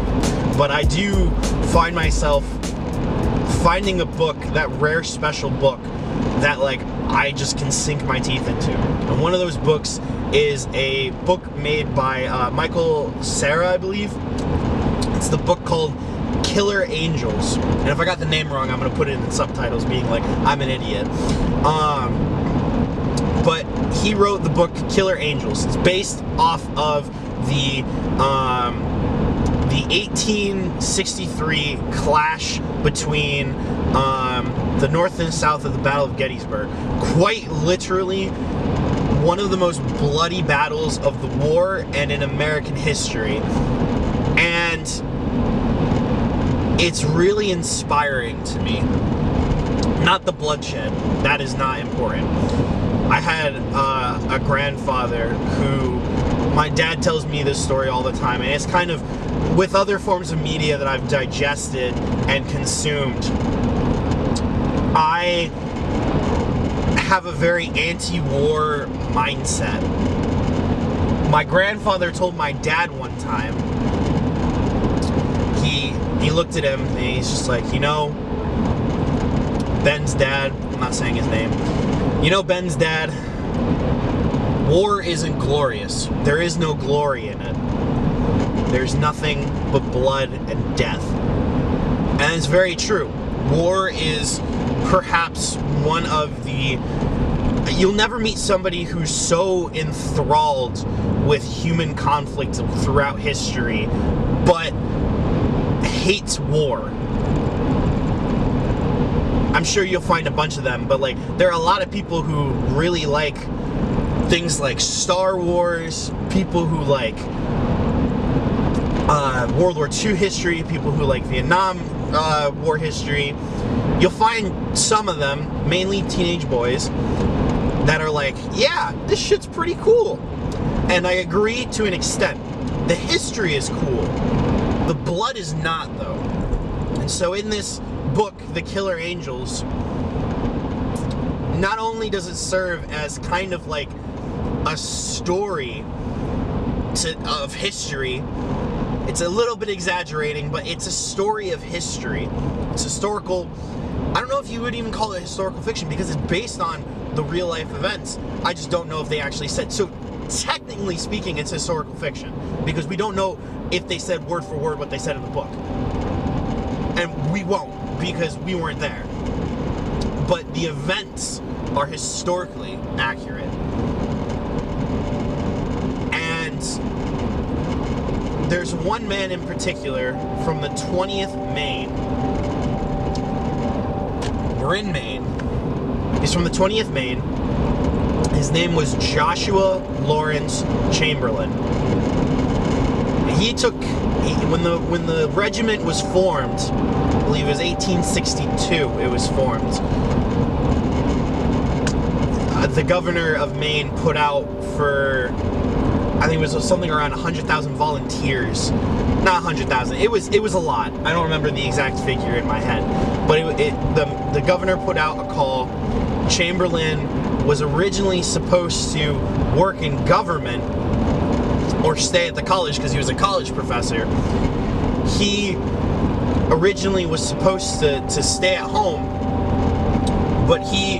But I do find myself finding a book, that rare special book, that like I just can sink my teeth into. And one of those books is a book made by Michael Cera, I believe. It's the book called Killer Angels. And if I got the name wrong, I'm gonna put it in the subtitles being like, I'm an idiot. But he wrote the book Killer Angels. It's based off of the 1863 clash between the North and South of the Battle of Gettysburg. Quite literally one of the most bloody battles of the war and in American history. And it's really inspiring to me. Not the bloodshed, that is not important. I had a grandfather who, my dad tells me this story all the time, and it's kind of with other forms of media that I've digested and consumed. I have a very anti-war mindset. My grandfather told my dad one time, he looked at him and he's just like, you know, Ben's dad, I'm not saying his name, you know, Ben's dad, war isn't glorious. There is no glory in it. There's nothing but blood and death. And it's very true. War is perhaps one of the... You'll never meet somebody who's so enthralled with human conflict throughout history, but hates war. I'm sure you'll find a bunch of them, but like, there are a lot of people who really like things like Star Wars, people who like World War II history, people who like Vietnam War history. You'll find some of them, mainly teenage boys, that are like, yeah, this shit's pretty cool. And I agree to an extent. The history is cool. The blood is not, though. And so in this book, The Killer Angels, not only does it serve as kind of like a story of history, it's a little bit exaggerating, but it's a story of history. It's historical. I don't know if you would even call it historical fiction because it's based on the real life events. I just don't know if they actually said. So technically speaking, it's historical fiction because we don't know if they said word for word what they said in the book. And we won't because we weren't there. But the events are historically accurate. And there's one man in particular from the 20th Maine. We're in Maine. He's from the 20th Maine. His name was Joshua Lawrence Chamberlain. When the regiment was formed, I believe it was 1862, it was formed. The governor of Maine put out for, I think it was something around 100,000 volunteers. Not 100,000. It was a lot. I don't remember the exact figure in my head, but the governor put out a call. Chamberlain was originally supposed to work in government or stay at the college because he was a college professor. He originally was supposed to stay at home, but he,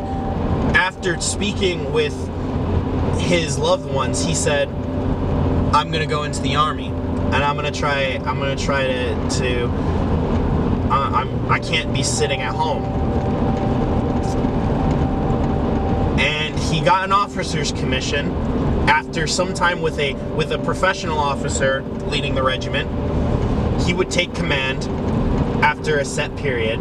after speaking with his loved ones, he said, I'm gonna go into the army and I can't be sitting at home. And he got an officer's commission after some time with a professional officer leading the regiment. He would take command after a set period.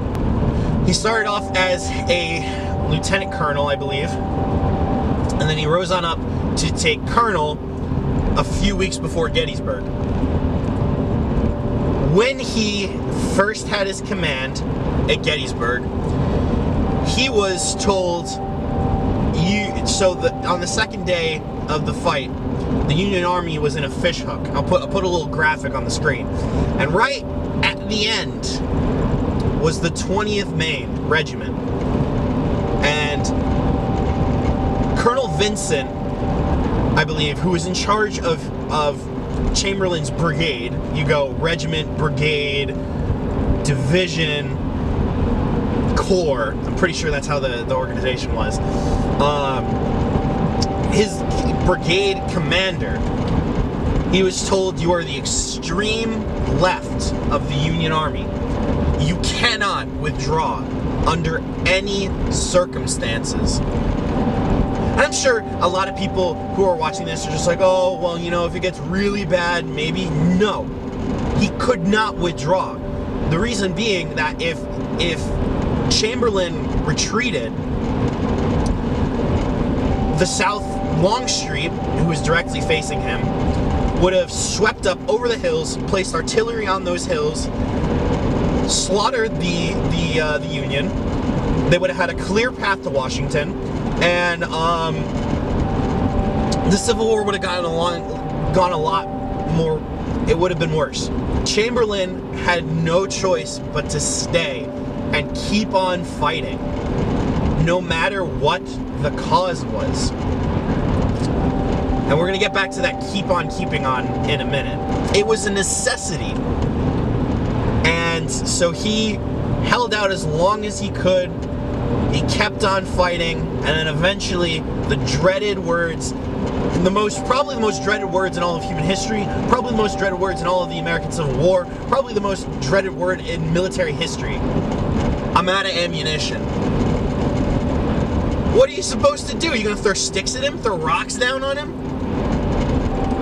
He started off as a lieutenant colonel, I believe, and then he rose on up to take colonel a few weeks before Gettysburg. When he first had his command at Gettysburg, he was told, on the second day of the fight, the Union Army was in a fishhook. I'll put a little graphic on the screen. And right at the end was the 20th Maine Regiment. And Colonel Vincent, I believe, who was in charge of Chamberlain's brigade, you go regiment, brigade, division, corps, I'm pretty sure that's how the organization was. His brigade commander, he was told, you are the extreme left of the Union Army. You cannot withdraw under any circumstances. And I'm sure a lot of people who are watching this are just like, oh, well, if it gets really bad, maybe. No. He could not withdraw. The reason being that if Chamberlain retreated, the South Longstreet, who was directly facing him, would have swept up over the hills, placed artillery on those hills, slaughtered the Union. They would have had a clear path to Washington, and the Civil War would have gone a lot more. It would have been worse. Chamberlain had no choice but to stay and keep on fighting, no matter what the cause was. And we're going to get back to that keep on keeping on in a minute. It was a necessity. And so he held out as long as he could. He kept on fighting, and then eventually the dreaded words, probably the most dreaded words in all of human history, probably the most dreaded words in all of the American Civil War, probably the most dreaded word in military history. I'm out of ammunition. What are you supposed to do? Are you going to throw sticks at him? Throw rocks down on him?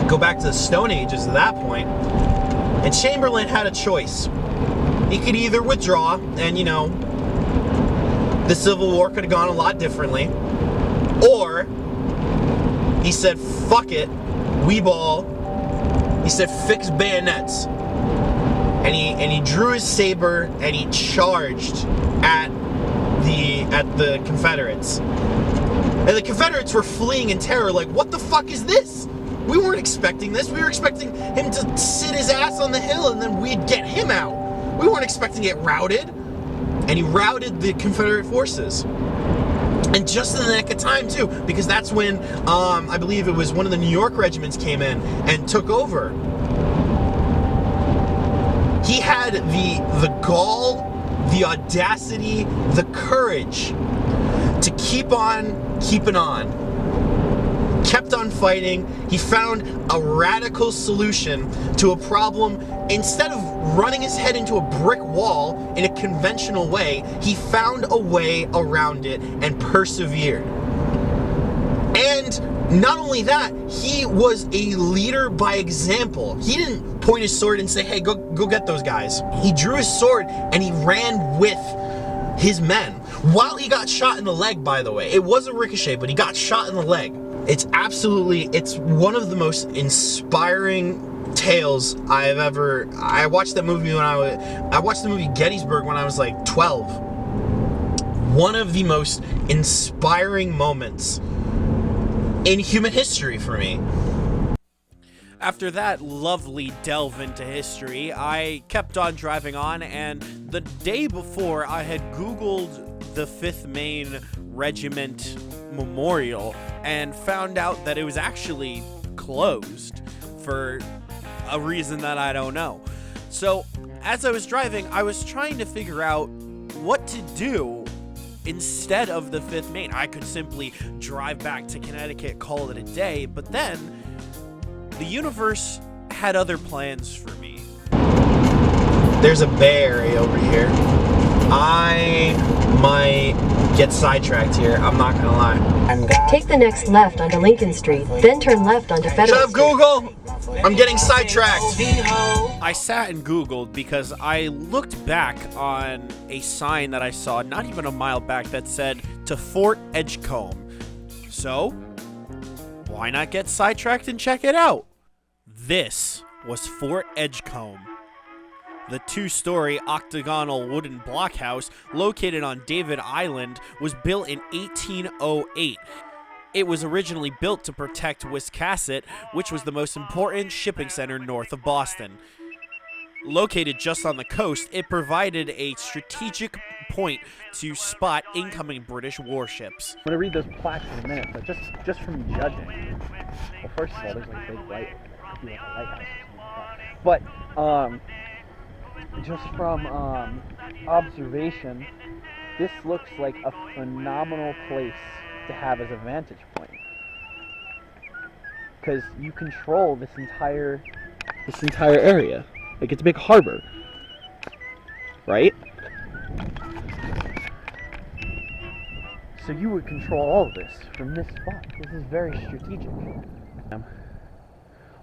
Go back to the Stone Ages at that point. And Chamberlain had a choice. He could either withdraw, and the Civil War could have gone a lot differently, or he said, fuck it, we ball. He said, fix bayonets. And he drew his saber and he charged at the Confederates. And the Confederates were fleeing in terror, like, what the fuck is this? We weren't expecting this. We were expecting him to sit his ass on the hill and then we'd get him out. We weren't expecting it routed. And he routed the Confederate forces. And just in the nick of time, too, because that's when, I believe it was one of the New York regiments came in and took over. He had the gall, the audacity, the courage to keep on keeping on. Kept on fighting. He found a radical solution to a problem. Instead of running his head into a brick wall in a conventional way, he found a way around it and persevered. And not only that, he was a leader by example. He didn't point his sword and say, hey, go get those guys. He drew his sword and he ran with his men while he got shot in the leg, by the way. It was a ricochet, but he got shot in the leg. It's one of the most inspiring tales I watched that movie I watched the movie Gettysburg when I was like 12. One of the most inspiring moments in human history for me. After that lovely delve into history, I kept on driving on, and the day before I had Googled the 5th Maine Regiment Memorial and found out that it was actually closed for a reason that I don't know. So as I was driving, I was trying to figure out what to do instead of the 5th Maine. I could simply drive back to Connecticut, call it a day, but then the universe had other plans for me. There's a bay area over here. I might get sidetracked here, I'm not gonna lie. Take the next left onto Lincoln Street, then turn left onto Federal Shut up, Street. Google! I'm getting sidetracked. I sat and Googled because I looked back on a sign that I saw not even a mile back that said to Fort Edgecomb. So, why not get sidetracked and check it out? This was Fort Edgecomb. The 2-story octagonal wooden blockhouse located on David Island was built in 1808. It was originally built to protect Wiscasset, which was the most important shipping center north of Boston. Located just on the coast, it provided a strategic point to spot incoming British warships. I'm gonna read those plaques in a minute, but just from judging. Well, first of all, there's like a big light, like a lighthouse or something like that. But just from observation, this looks like a phenomenal place to have as a vantage point, because you control this entire area. Like, it's a big harbor, right? So you would control all of this from this spot. This is very strategic.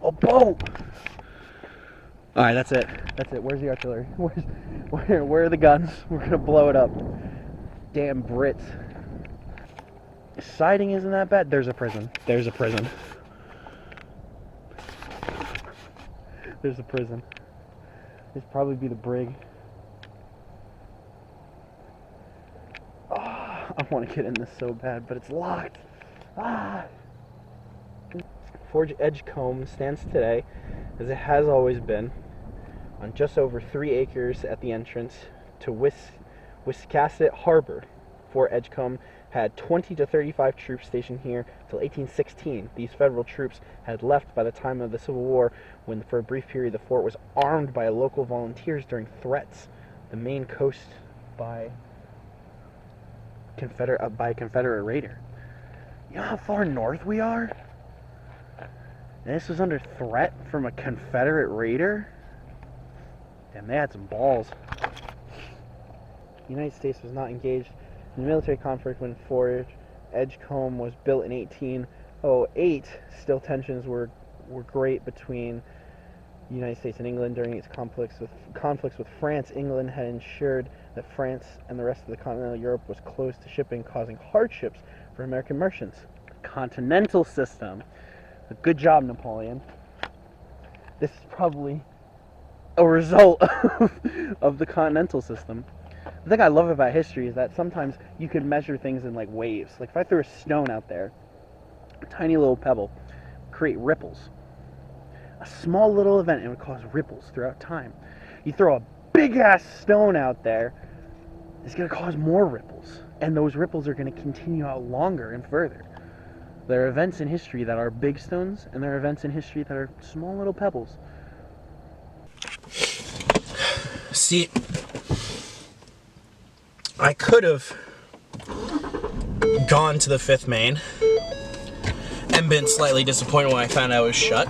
A boat! Alright, that's it. That's it. Where's the artillery? Where are the guns? We're gonna blow it up. Damn Brits. Siding isn't that bad. There's a prison. There's a prison. There's a prison. This probably be the brig. Oh, I want to get in this so bad, but it's locked. Fort Edgecomb stands today, as it has always been, on just over 3 acres at the entrance to Wiscasset Harbor. Fort Edgecomb had 20 to 35 troops stationed here until 1816. These federal troops had left by the time of the Civil War, when for a brief period the fort was armed by local volunteers during threats the Maine coast by a Confederate raider. You know how far north we are? And this was under threat from a Confederate raider? Damn, they had some balls. The United States was not engaged in a military conflict when Fort Edgecomb was built in 1808. Still, tensions were great between the United States and England during its conflicts with France. England had ensured that France and the rest of the continental Europe was closed to shipping, causing hardships for American merchants. Continental system. A good job, Napoleon. This is probably a result of the continental system. The thing I love about history is that sometimes you can measure things in like waves. Like if I threw a stone out there, a tiny little pebble, create ripples. A small little event, it would cause ripples throughout time. You throw a big ass stone out there, it's going to cause more ripples. And those ripples are going to continue out longer and further. There are events in history that are big stones, and there are events in history that are small little pebbles. See, I could have gone to the 5th Maine and been slightly disappointed when I found out it was shut.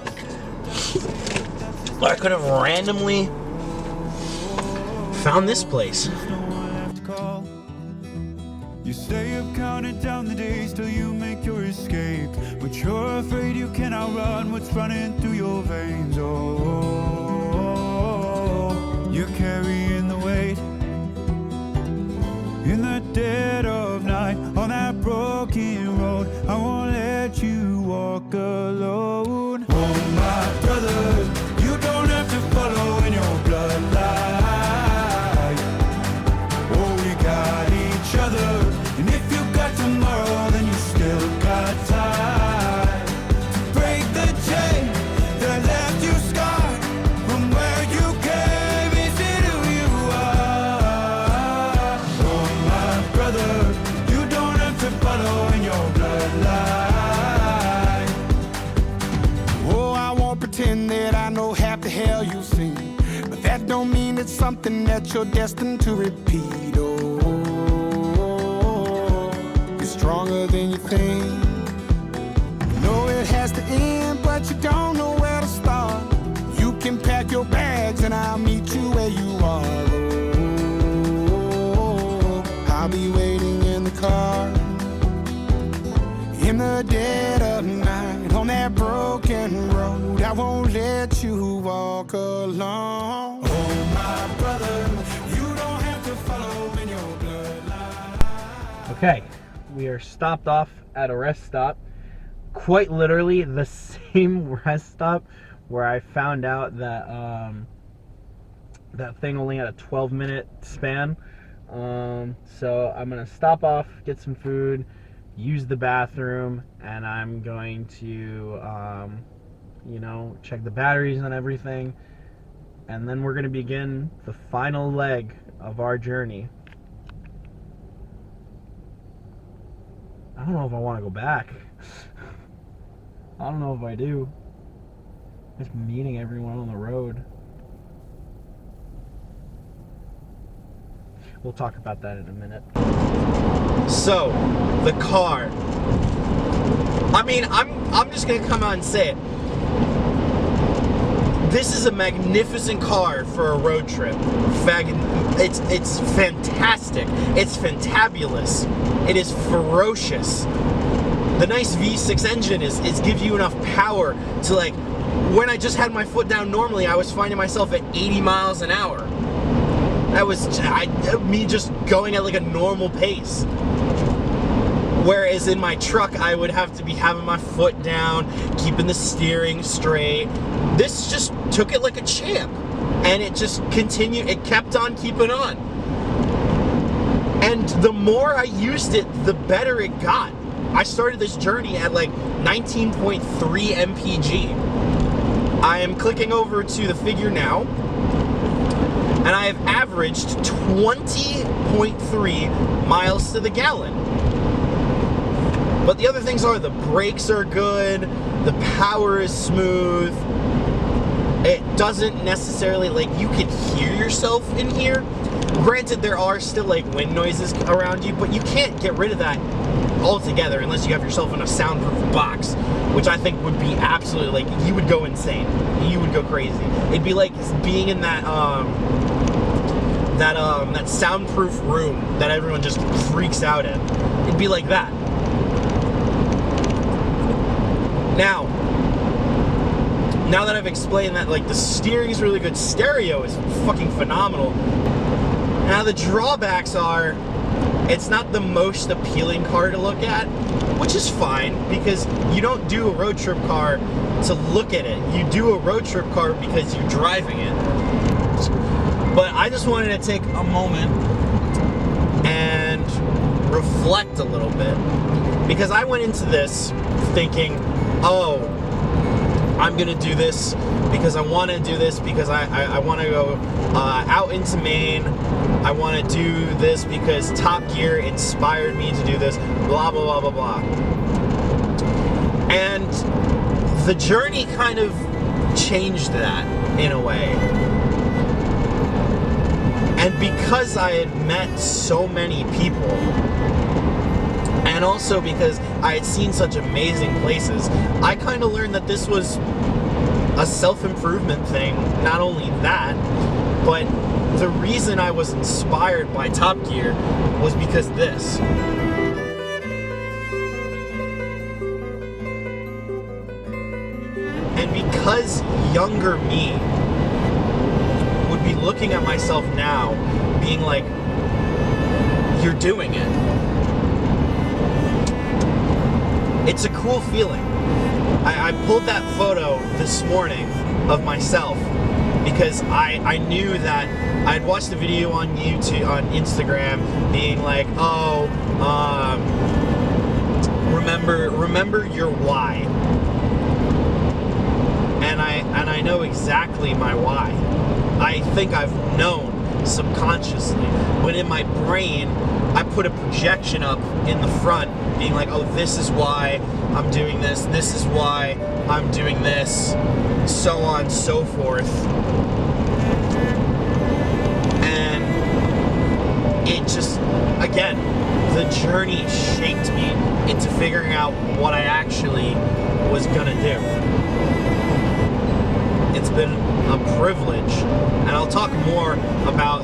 Or I could have randomly found this place. You say you've counted down the days till you make your escape, but you're afraid you cannot run what's running through your veins. Oh. dead of night on that broken road. I won't let you walk alone. Oh, my brother, you don't have to follow in your bloodline. Oh, we got each other, and if you got tomorrow, then you still got time to break the chain that left you scarred from where you came into who you are. Oh, my brother, you don't have to follow in your bloodline. Oh, I won't pretend that I know half the hell you've seen, but that don't mean it's something that you're destined to repeat. Oh, you're stronger than you think. You know it has to end, but you don't know where to start. You can pack your bags and I'll meet you where you are. Oh, I'll be waiting in the car in the dead of night on that broken road. I won't let you walk alone. Oh, my brother, you don't have to follow in your bloodline. Okay, we are stopped off at a rest stop. Quite literally the same rest stop where I found out that that thing only had a 12-minute span. So I'm gonna stop off, get some food, use the bathroom, and I'm going to check the batteries and everything, and then we're gonna begin the final leg of our journey. I don't know if I want to go back. I don't know if I do. Just meeting everyone on the road. We'll talk about that in a minute. So, the car. I mean, I'm just gonna come out and say it. This is a magnificent car for a road trip. It's fantastic. It's fantabulous. It is ferocious. The nice V6 engine gives you enough power to, like, when I just had my foot down normally, I was finding myself at 80 miles an hour. That was me just going at like a normal pace. Whereas in my truck, I would have to be having my foot down, keeping the steering straight. This just took it like a champ. And it just continued, it kept on keeping on. And the more I used it, the better it got. I started this journey at like 19.3 mpg. I am clicking over to the figure now, and I have averaged 20.3 miles to the gallon. But the other things are, the brakes are good, the power is smooth. It doesn't necessarily, like, you can hear yourself in here. Granted, there are still like wind noises around you, but you can't get rid of that altogether unless you have yourself in a soundproof box, which I think would be absolutely, like, you would go insane. You would go crazy. It'd be like being in that soundproof room that everyone just freaks out in. It'd be like that. Now that I've explained that, like, the steering is really good, stereo is fucking phenomenal. Now the drawbacks are, it's not the most appealing car to look at, which is fine, because you don't do a road trip car to look at it. You do a road trip car because you're driving it. But I just wanted to take a moment and reflect a little bit, because I went into this thinking, oh, I'm gonna do this because I want to do this, because I want to go out into Maine. I want to do this because Top Gear inspired me to do this, blah, blah, blah, blah, blah. And the journey kind of changed that in a way. And because I had met so many people, and also because I had seen such amazing places, I kind of learned that this was a self-improvement thing. Not only that, but the reason I was inspired by Top Gear was because this. And because younger me would be looking at myself now, being like, you're doing it. It's a cool feeling. I pulled that photo this morning of myself because I knew that I'd watched a video on YouTube, on Instagram, being like, oh, remember your why. And I know exactly my why. I think I've known subconsciously, but in my brain, I put a projection up in the front, being like, oh, this is why I'm doing this, this is why I'm doing this, so on and so forth. And it just, again, the journey shaped me into figuring out what I actually was gonna do. It's been a privilege, and I'll talk more about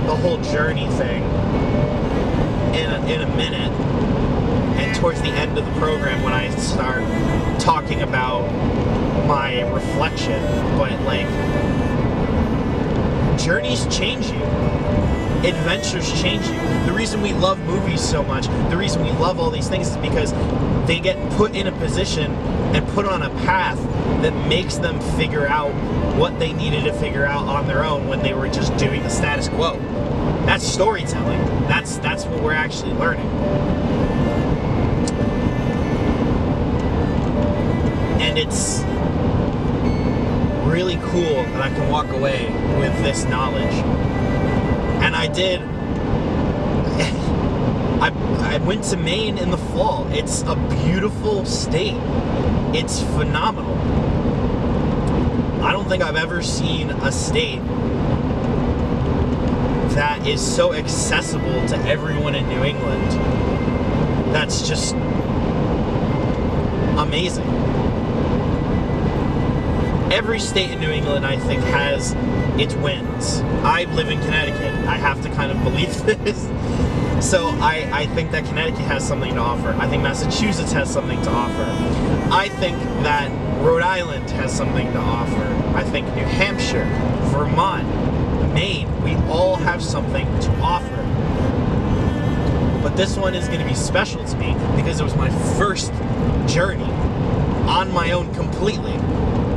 the whole journey thing in a minute, and towards the end of the program when I start talking about my reflection. But like, journeys change you. Adventures change you. The reason we love movies so much, the reason we love all these things, is because they get put in a position and put on a path that makes them figure out what they needed to figure out on their own when they were just doing the status quo. That's storytelling. That's what we're actually learning. And it's really cool that I can walk away with this knowledge. And I did. I went to Maine in the fall. It's a beautiful state. It's phenomenal. I don't think I've ever seen a state that is so accessible to everyone in New England. That's just amazing. Every state in New England, I think, has its wins. I live in Connecticut. I have to kind of believe this. So I think that Connecticut has something to offer. I think Massachusetts has something to offer. I think that Rhode Island has something to offer. I think New Hampshire, Vermont, Maine, we all have something to offer. But this one is going to be special to me because it was my first journey on my own completely.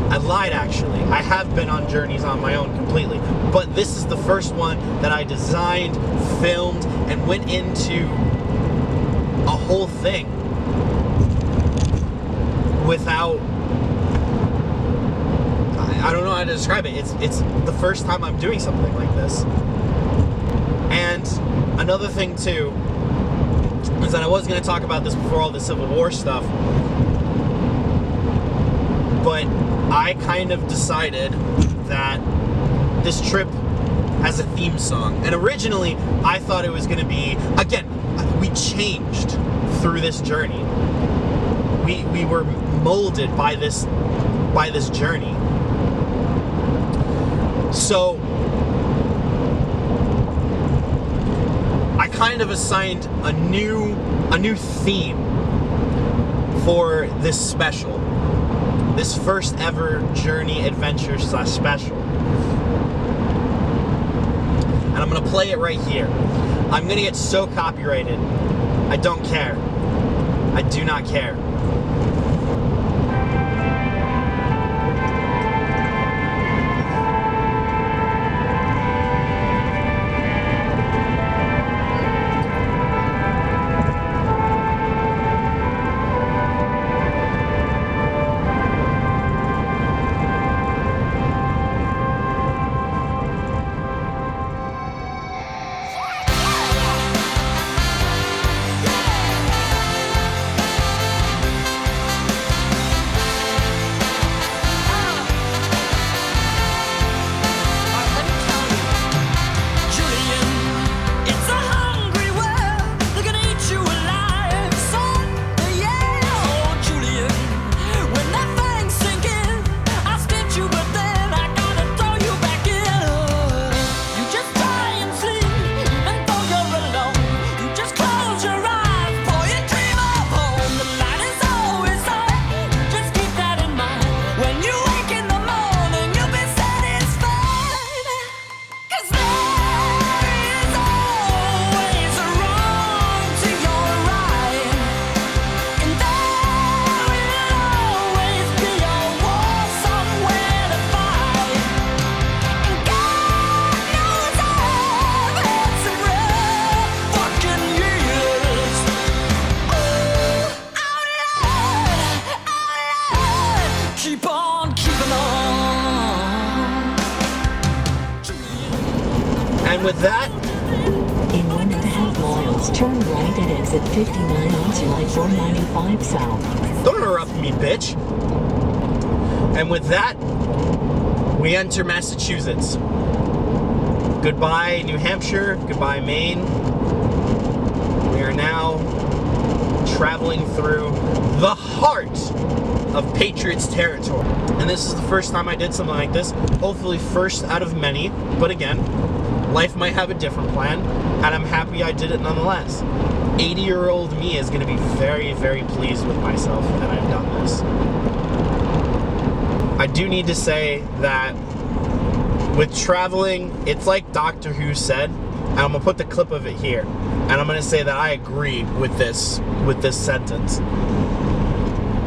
I lied, actually. I have been on journeys on my own completely. But this is the first one that I designed, filmed, and went into a whole thing without... I don't know how to describe it. It's the first time I'm doing something like this. And another thing, too, is that I was going to talk about this before all the Civil War stuff, but I kind of decided that this trip has a theme song. And originally, I thought it was going to be, again, we changed through this journey. We were molded by this journey. So I kind of assigned a new theme for this special. This first ever journey adventure / special. And I'm gonna play it right here. I'm gonna get so copyrighted. I don't care. I do not care. with that, In 1.5 miles, turn right at exit 59 onto I-495 South. don't interrupt me, bitch. And with that, we enter Massachusetts. Goodbye, New Hampshire. Goodbye, Maine. We are now traveling through the heart of Patriots territory. And this is the first time I did something like this. Hopefully first out of many. But again, life might have a different plan. And I'm happy I did it nonetheless. 80-year-old me is going to be very, very pleased with myself that I've done this. I do need to say that with traveling, it's like Doctor Who said, and I'm gonna put the clip of it here, and I'm gonna say that I agree with this sentence.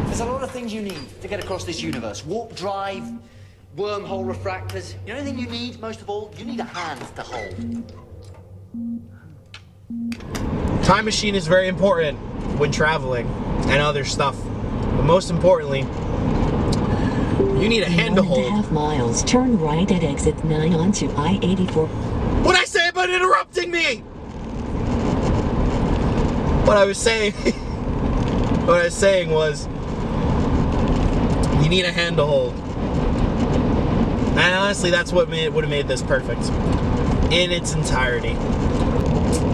There's a lot of things you need to get across this universe. Warp drive, wormhole refractors. The only thing you need, most of all, you need a hand to hold. Time machine is very important when traveling and other stuff, but most importantly, you need a hand to hold. 1.5 miles, turn right at exit 9 onto I-84. What'd I say about interrupting me? What I was saying was, you need a hand to hold. And honestly, that's what would have made this perfect in its entirety.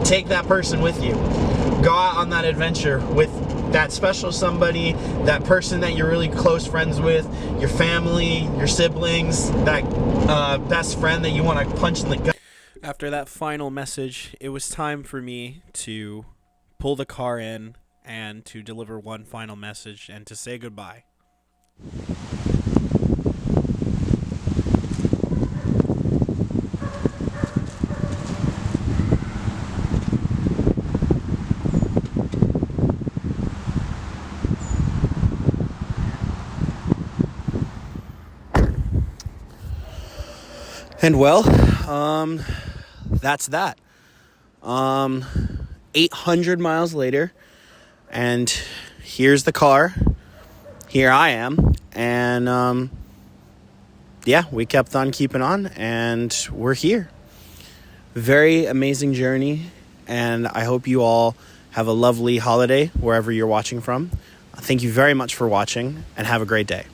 Take that person with you. Go out on that adventure with that special somebody, that person that you're really close friends with, your family, your siblings, that best friend that you want to punch in the gut. After that final message, it was time for me to pull the car in and to deliver one final message and to say goodbye. And well, that's that. 800 miles later, and here's the car. Here I am, and yeah, we kept on keeping on, and we're here. Very amazing journey, and I hope you all have a lovely holiday wherever you're watching from. Thank you very much for watching, and have a great day.